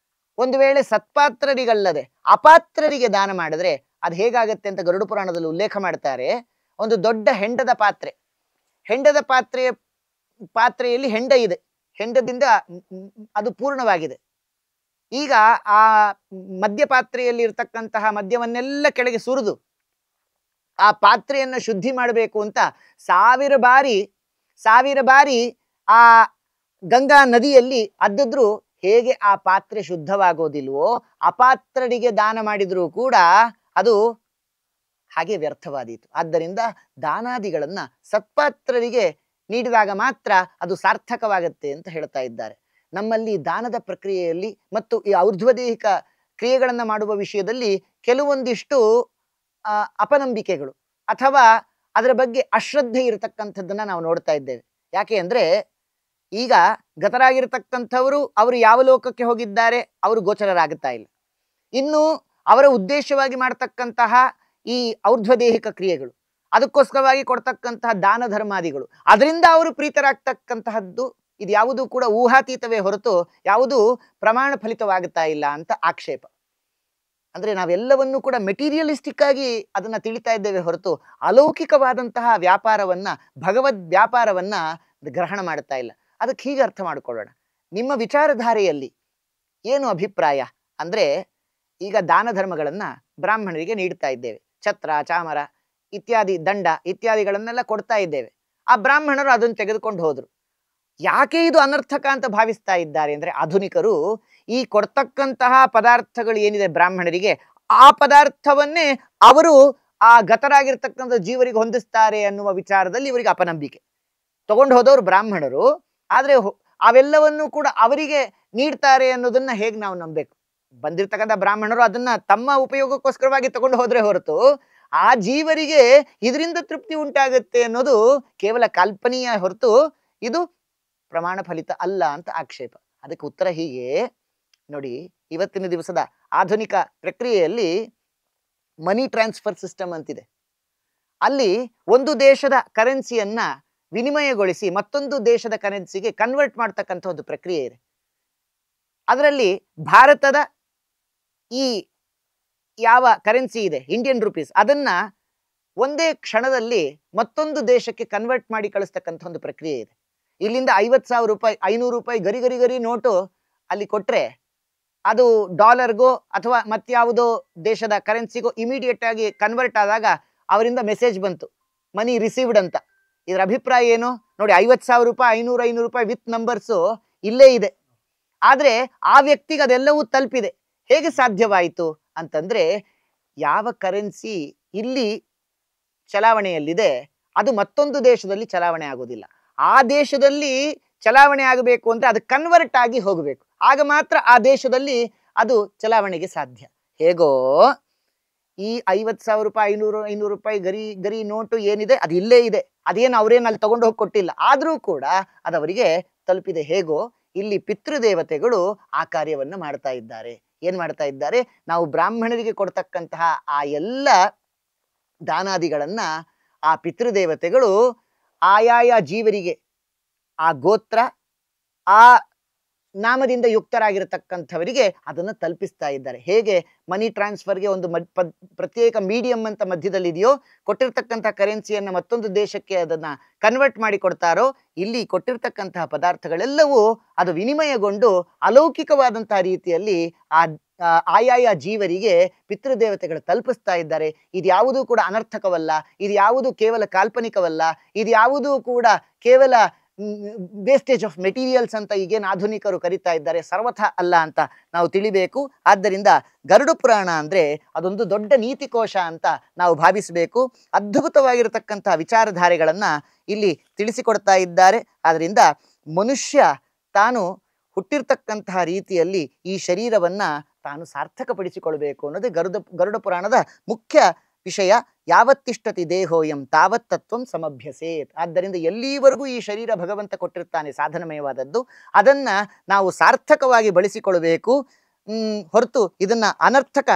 ಒಂದು ವೇಳೆ ಸತ್ಪಾತ್ರರಿಗಲ್ಲದೆ ಅಪಾತ್ರರಿಗೆ ದಾನ ಮಾಡಿದ್ರೆ ಅದು ಹೇಗಾಗತ್ತೆ ಅಂತ ಗರುಡ ಪುರಾಣದಲ್ಲಿ ಉಲ್ಲೇಖ ಮಾಡ್ತಾರೆ. ಒಂದು ದೊಡ್ಡ ಹೆಂಡದ ಪಾತ್ರೆ, ಹೆಂಡದ ಪಾತ್ರೆಯಲ್ಲಿ ಹೆಂಡ ಇದೆ, ಹೆಂಡದಿಂದ ಅದು ಪೂರ್ಣವಾಗಿದೆ. ಈಗ ಆ ಮದ್ಯಪಾತ್ರೆಯಲ್ಲಿ ಇರ್ತಕ್ಕಂತಹ ಮದ್ಯವನ್ನೆಲ್ಲ ಕೆಳಗೆ ಸುರಿದು ಆ ಪಾತ್ರೆಯನ್ನು ಶುದ್ಧಿ ಮಾಡಬೇಕು ಅಂತ ಸಾವಿರ ಬಾರಿ ಆ ಗಂಗಾ ನದಿಯಲ್ಲಿ ಅದ್ದಿದ್ರು ಹೇಗೆ ಆ ಪಾತ್ರೆ ಶುದ್ಧವಾಗೋದಿಲ್ವೋ, ಅಪಾತ್ರರಿಗೆ ದಾನ ಮಾಡಿದ್ರೂ ಕೂಡ ಅದು ಹಾಗೆ ವ್ಯರ್ಥವಾದೀತು. ಆದ್ದರಿಂದ ದಾನಾದಿಗಳನ್ನ ಸತ್ಪಾತ್ರರಿಗೆ ನೀಡಿದಾಗ ಮಾತ್ರ ಅದು ಸಾರ್ಥಕವಾಗತ್ತೆ ಅಂತ ಹೇಳ್ತಾ ಇದ್ದಾರೆ. ನಮ್ಮಲ್ಲಿ ದಾನದ ಪ್ರಕ್ರಿಯೆಯಲ್ಲಿ ಮತ್ತು ಈ ಔರ್ಧ್ವದೇಹಿಕ ಕ್ರಿಯೆಗಳನ್ನ ಮಾಡುವ ವಿಷಯದಲ್ಲಿ ಕೆಲವೊಂದಿಷ್ಟು ಅಪನಂಬಿಕೆಗಳು ಅಥವಾ ಅದರ ಬಗ್ಗೆ ಅಶ್ರದ್ಧೆ ಇರತಕ್ಕಂಥದ್ದನ್ನ ನಾವು ನೋಡ್ತಾ ಇದ್ದೇವೆ. ಯಾಕೆ ಅಂದ್ರೆ ಈಗ ಗತರಾಗಿರ್ತಕ್ಕಂಥವರು ಅವರು ಯಾವ ಲೋಕಕ್ಕೆ ಹೋಗಿದ್ದಾರೆ ಅವರು ಗೋಚರರಾಗುತ್ತಾ ಇಲ್ಲ. ಇನ್ನು ಅವರ ಉದ್ದೇಶವಾಗಿ ಮಾಡ್ತಕ್ಕಂತಹ ಈ ಔರ್ಧ್ವದೇಹಿಕ ಕ್ರಿಯೆಗಳು, ಅದಕ್ಕೋಸ್ಕರವಾಗಿ ಕೊಡ್ತಕ್ಕಂತಹ ದಾನ ಧರ್ಮಾದಿಗಳು, ಅದರಿಂದ ಅವರು ಪ್ರೀತರಾಗ್ತಕ್ಕಂತಹದ್ದು ಇದು ಯಾವುದು ಕೂಡ ಊಹಾತೀತವೇ ಹೊರತು ಯಾವುದು ಪ್ರಮಾಣ ಫಲಿತವಾಗುತ್ತಾ ಇಲ್ಲ ಅಂತ ಆಕ್ಷೇಪ. ಅಂದ್ರೆ ನಾವೆಲ್ಲವನ್ನೂ ಕೂಡ ಮೆಟೀರಿಯಲಿಸ್ಟಿಕ್ ಆಗಿ ಅದನ್ನ ತಿಳಿತಾ ಇದ್ದೇವೆ ಹೊರತು ಅಲೌಕಿಕವಾದಂತಹ ವ್ಯಾಪಾರವನ್ನ, ಭಗವದ್ ವ್ಯಾಪಾರವನ್ನ ಗ್ರಹಣ ಮಾಡ್ತಾ ಇಲ್ಲ. ಅದಕ್ಕೆ ಹೀಗೆ ಅರ್ಥ ಮಾಡಿಕೊಳ್ಳೋಣ. ನಿಮ್ಮ ವಿಚಾರಧಾರೆಯಲ್ಲಿ ಏನು ಅಭಿಪ್ರಾಯ ಅಂದ್ರೆ, ಈಗ ದಾನ ಧರ್ಮಗಳನ್ನ ಬ್ರಾಹ್ಮಣರಿಗೆ ನೀಡ್ತಾ ಇದ್ದೇವೆ, ಛತ್ರ, ಚಾಮರ ಇತ್ಯಾದಿ, ದಂಡ ಇತ್ಯಾದಿಗಳನ್ನೆಲ್ಲ ಕೊಡ್ತಾ ಇದ್ದೇವೆ. ಆ ಬ್ರಾಹ್ಮಣರು ಅದನ್ನು ತೆಗೆದುಕೊಂಡು ಹೋದ್ರು. ಯಾಕೆ ಇದು ಅನರ್ಥಕ ಅಂತ ಭಾವಿಸ್ತಾ ಇದ್ದಾರೆ ಅಂದ್ರೆ, ಆಧುನಿಕರು ಈ ಕೊಡ್ತಕ್ಕಂತಹ ಪದಾರ್ಥಗಳು ಏನಿದೆ ಬ್ರಾಹ್ಮಣರಿಗೆ, ಆ ಪದಾರ್ಥವನ್ನೇ ಅವರು ಆ ಗತರಾಗಿರ್ತಕ್ಕಂಥ ಜೀವರಿಗೆ ಹೊಂದಿಸ್ತಾರೆ ಅನ್ನುವ ವಿಚಾರದಲ್ಲಿ ಇವರಿಗೆ ಅಪನಂಬಿಕೆ. ತಗೊಂಡು ಹೋದವರು ಬ್ರಾಹ್ಮಣರು, ಆದ್ರೆ ಅವೆಲ್ಲವನ್ನೂ ಕೂಡ ಅವರಿಗೆ ನೀಡ್ತಾರೆ ಅನ್ನೋದನ್ನ ಹೇಗೆ ನಾವು ನಂಬಬೇಕು? ಬಂದಿರ್ತಕ್ಕಂಥ ಬ್ರಾಹ್ಮಣರು ಅದನ್ನ ತಮ್ಮ ಉಪಯೋಗಕ್ಕೋಸ್ಕರವಾಗಿ ತಗೊಂಡು ಹೋದ್ರೆ ಹೊರತು ಆ ಜೀವರಿಗೆ ಇದರಿಂದ ತೃಪ್ತಿ ಉಂಟಾಗುತ್ತೆ ಅನ್ನೋದು ಕೇವಲ ಕಾಲ್ಪನೀಯ ಹೊರತು ಇದು ಪ್ರಮಾಣ ಫಲಿತ ಅಲ್ಲ ಅಂತ ಆಕ್ಷೇಪ. ಅದಕ್ಕೆ ಉತ್ತರ ಹೀಗೆ ನೋಡಿ, ಇವತ್ತಿನ ದಿವಸದ ಆಧುನಿಕ ಪ್ರಕ್ರಿಯೆಯಲ್ಲಿ ಮನಿ ಟ್ರಾನ್ಸ್ಫರ್ ಸಿಸ್ಟಮ್ ಅಂತಿದೆ. ಅಲ್ಲಿ ಒಂದು ದೇಶದ ಕರೆನ್ಸಿಯನ್ನ ವಿನಿಮಯಗೊಳಿಸಿ ಮತ್ತೊಂದು ದೇಶದ ಕರೆನ್ಸಿಗೆ ಕನ್ವರ್ಟ್ ಮಾಡ್ತಕ್ಕಂಥ ಒಂದು ಪ್ರಕ್ರಿಯೆ ಇದೆ. ಅದರಲ್ಲಿ ಭಾರತದ ಈ ಯಾವ ಕರೆನ್ಸಿ ಇದೆ, ಇಂಡಿಯನ್ ರುಪೀಸ್, ಅದನ್ನ ಒಂದೇ ಕ್ಷಣದಲ್ಲಿ ಮತ್ತೊಂದು ದೇಶಕ್ಕೆ ಕನ್ವರ್ಟ್ ಮಾಡಿ ಕಳಿಸ್ತಕ್ಕಂಥ ಒಂದು ಪ್ರಕ್ರಿಯೆ ಇದೆ. ಇಲ್ಲಿಂದ 50,000 ರೂಪಾಯಿ, 500 ರೂಪಾಯಿ ಗರಿ ನೋಟು ಅಲ್ಲಿ ಕೊಟ್ರೆ ಅದು ಡಾಲರ್ಗೋ ಅಥವಾ ಮತ್ಯಾವುದೋ ದೇಶದ ಕರೆನ್ಸಿಗೋ ಇಮಿಡಿಯೇಟ್ ಆಗಿ ಕನ್ವರ್ಟ್ ಆದಾಗ ಅವರಿಂದ ಮೆಸೇಜ್ ಬಂತು, ಮನಿ ರಿಸೀವ್ಡ್ ಅಂತ. ಇದರ ಅಭಿಪ್ರಾಯ ಏನು ನೋಡಿ? 50,000 ರೂಪಾಯಿ, 500 ರೂಪಾಯಿ ವಿತ್ ನಂಬರ್ಸು ಇಲ್ಲೇ ಇದೆ. ಆದ್ರೆ ಆ ವ್ಯಕ್ತಿಗೆ ಅದೆಲ್ಲವೂ ತಲುಪಿದೆ. ಹೇಗೆ ಸಾಧ್ಯವಾಯಿತು ಅಂತಂದ್ರೆ, ಯಾವ ಕರೆನ್ಸಿ ಇಲ್ಲಿ ಚಲಾವಣೆಯಲ್ಲಿದೆ ಅದು ಮತ್ತೊಂದು ದೇಶದಲ್ಲಿ ಚಲಾವಣೆ ಆಗೋದಿಲ್ಲ. ಆ ದೇಶದಲ್ಲಿ ಚಲಾವಣೆ ಆಗಬೇಕು ಅಂದ್ರೆ ಅದು ಕನ್ವರ್ಟ್ ಆಗಿ ಹೋಗಬೇಕು, ಆಗ ಮಾತ್ರ ಆ ದೇಶದಲ್ಲಿ ಅದು ಚಲಾವಣೆಗೆ ಸಾಧ್ಯ. ಹೇಗೋ ಈ 50,000 ರೂಪಾಯಿ, 500 ರೂಪಾಯಿ ಗರಿ ನೋಟು ಏನಿದೆ ಅದು ಇಲ್ಲೇ ಇದೆ. ಅದೇನು ಅವರೇನು ಅಲ್ಲಿ ತಗೊಂಡು ಹೋಗಿ ಕೊಟ್ಟಿಲ್ಲ, ಆದ್ರೂ ಕೂಡ ಅದು ಅವರಿಗೆ ತಲುಪಿದೆ. ಹೇಗೋ ಇಲ್ಲಿ ಪಿತೃದೇವತೆಗಳು ಆ ಕಾರ್ಯವನ್ನ ಮಾಡ್ತಾ ಇದ್ದಾರೆ. ಏನ್ ಮಾಡ್ತಾ ಇದ್ದಾರೆ? ನಾವು ಬ್ರಾಹ್ಮಣರಿಗೆ ಕೊಡ್ತಕ್ಕಂತಹ ಆ ಎಲ್ಲ ದಾನಾದಿಗಳನ್ನ ಆ ಪಿತೃದೇವತೆಗಳು ಆಯಾಯ ಜೀವರಿಗೆ ಆ ಗೋತ್ರ, ಆ ನಾಮದಿಂದ ಯುಕ್ತರಾಗಿರತಕ್ಕಂಥವರಿಗೆ ಅದನ್ನು ತಲುಪಿಸ್ತಾ ಇದ್ದಾರೆ. ಹೇಗೆ ಮನಿ ಟ್ರಾನ್ಸ್ಫರ್ಗೆ ಒಂದು ಪ್ರತ್ಯೇಕ ಮೀಡಿಯಂ ಅಂತ ಮಧ್ಯದಲ್ಲಿ ಇದೆಯೋ, ಕೊಟ್ಟಿರ್ತಕ್ಕಂಥ ಕರೆನ್ಸಿಯನ್ನು ಮತ್ತೊಂದು ದೇಶಕ್ಕೆ ಅದನ್ನ ಕನ್ವರ್ಟ್ ಮಾಡಿ ಕೊಡ್ತಾರೋ, ಇಲ್ಲಿ ಕೊಟ್ಟಿರ್ತಕ್ಕಂತಹ ಪದಾರ್ಥಗಳೆಲ್ಲವೂ ಅದು ವಿನಿಮಯಗೊಂಡು ಅಲೌಕಿಕವಾದಂತಹ ರೀತಿಯಲ್ಲಿ ಆಯಾಯ ಜೀವರಿಗೆ ಪಿತೃದೇವತೆಗಳು ತಲುಪಿಸ್ತಾ ಇದ್ದಾರೆ. ಇದು ಯಾವುದೂ ಕೂಡ ಅನರ್ಥಕವಲ್ಲ, ಇದು ಯಾವುದು ಕೇವಲ ಕಾಲ್ಪನಿಕವಲ್ಲ, ಇದು ಯಾವುದೂ ಕೂಡ ಕೇವಲ ವೇಸ್ಟೇಜ್ ಆಫ್ ಮೆಟೀರಿಯಲ್ಸ್ ಅಂತ ಈಗೇನು ಆಧುನಿಕರು ಕರೀತಾ ಇದ್ದಾರೆ, ಸರ್ವಥಾ ಅಲ್ಲ ಅಂತ ನಾವು ತಿಳಿಬೇಕು. ಆದ್ದರಿಂದ ಗರುಡ ಪುರಾಣ ಅಂದ್ರೆ ಅದೊಂದು ದೊಡ್ಡ ನೀತಿಕೋಶ ಅಂತ ನಾವು ಭಾವಿಸಬೇಕು. ಅದ್ಭುತವಾಗಿರತಕ್ಕಂತಹ ವಿಚಾರಧಾರೆಗಳನ್ನ ಇಲ್ಲಿ ತಿಳಿಸಿಕೊಡ್ತಾ ಇದ್ದಾರೆ. ಆದ್ರಿಂದ ಮನುಷ್ಯ ತಾನು ಹುಟ್ಟಿರ್ತಕ್ಕಂತಹ ರೀತಿಯಲ್ಲಿ ಈ ಶರೀರವನ್ನ ತಾನು ಸಾರ್ಥಕಪಡಿಸಿಕೊಳ್ಬೇಕು ಅನ್ನೋದೇ ಗರುಡ ಪುರಾಣದ ಮುಖ್ಯ ವಿಷಯ. ಯಾವತ್ತಿಷ್ಟತಿ ದೇಹೋಯಂ ತಾವತ್ ತತ್ವಂ ಸಮಭ್ಯಸೇತ್. ಆದ್ದರಿಂದ ಎಲ್ಲಿವರೆಗೂ ಈ ಶರೀರ ಭಗವಂತ ಕೊಟ್ಟಿರ್ತಾನೆ ಸಾಧನಮಯವಾದದ್ದು, ಅದನ್ನ ನಾವು ಸಾರ್ಥಕವಾಗಿ ಬಳಸಿಕೊಳ್ಬೇಕು, ಹೊರತು ಇದನ್ನ ಅನರ್ಥಕ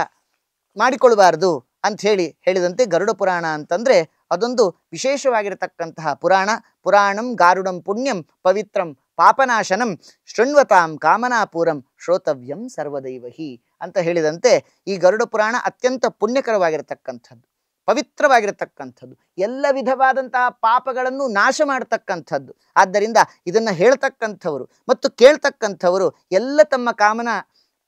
ಮಾಡಿಕೊಳ್ಬಾರ್ದು ಅಂಥೇಳಿ ಹೇಳಿದಂತೆ ಗರುಡ ಪುರಾಣ ಅಂತಂದ್ರೆ ಅದೊಂದು ವಿಶೇಷವಾಗಿರತಕ್ಕಂತಹ ಪುರಾಣ. ಪುರಾಣಂ ಗಾರುಡಂ ಪುಣ್ಯಂ ಪವಿತ್ರಂ ಪಾಪನಾಶನಂ ಶೃಣ್ವತಾಂ ಕಾಮನಾಪೂರಂ ಶ್ರೋತವ್ಯಂ ಸರ್ವದೈವಹಿ ಅಂತ ಹೇಳಿದಂತೆ ಈ ಗರುಡ ಪುರಾಣ ಅತ್ಯಂತ ಪುಣ್ಯಕರವಾಗಿರತಕ್ಕಂಥದ್ದು, ಪವಿತ್ರವಾಗಿರತಕ್ಕಂಥದ್ದು, ಎಲ್ಲ ವಿಧವಾದಂತಹ ಪಾಪಗಳನ್ನು ನಾಶ ಮಾಡತಕ್ಕಂಥದ್ದು. ಆದ್ದರಿಂದ ಇದನ್ನು ಹೇಳ್ತಕ್ಕಂಥವರು ಮತ್ತು ಕೇಳ್ತಕ್ಕಂಥವರು ಎಲ್ಲ ತಮ್ಮ ಕಾಮನ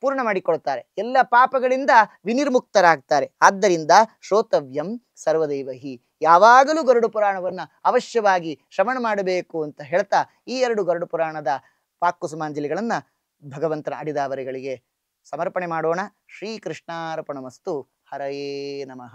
ಪೂರ್ಣ ಮಾಡಿಕೊಳ್ತಾರೆ, ಎಲ್ಲ ಪಾಪಗಳಿಂದ ವಿನಿರ್ಮುಕ್ತರಾಗ್ತಾರೆ. ಆದ್ದರಿಂದ ಶ್ರೋತವ್ಯಂ ಸರ್ವದೈವಹಿ, ಯಾವಾಗಲೂ ಗರುಡ ಪುರಾಣವನ್ನು ಅವಶ್ಯವಾಗಿ ಶ್ರವಣ ಮಾಡಬೇಕು ಅಂತ ಹೇಳ್ತಾ ಈ 2 ಗರುಡ ಪುರಾಣದ ವಾಕ್ಕುಸುಮಾಂಜಲಿಗಳನ್ನು ಭಗವಂತನ ಅಡಿದಾವರೆಗಳಿಗೆ ಸಮರ್ಪಣೆ ಮಾಡೋಣ. ಶ್ರೀಕೃಷ್ಣಾರ್ಪಣಮಸ್ತು. ಹರಯೇ ನಮಃ.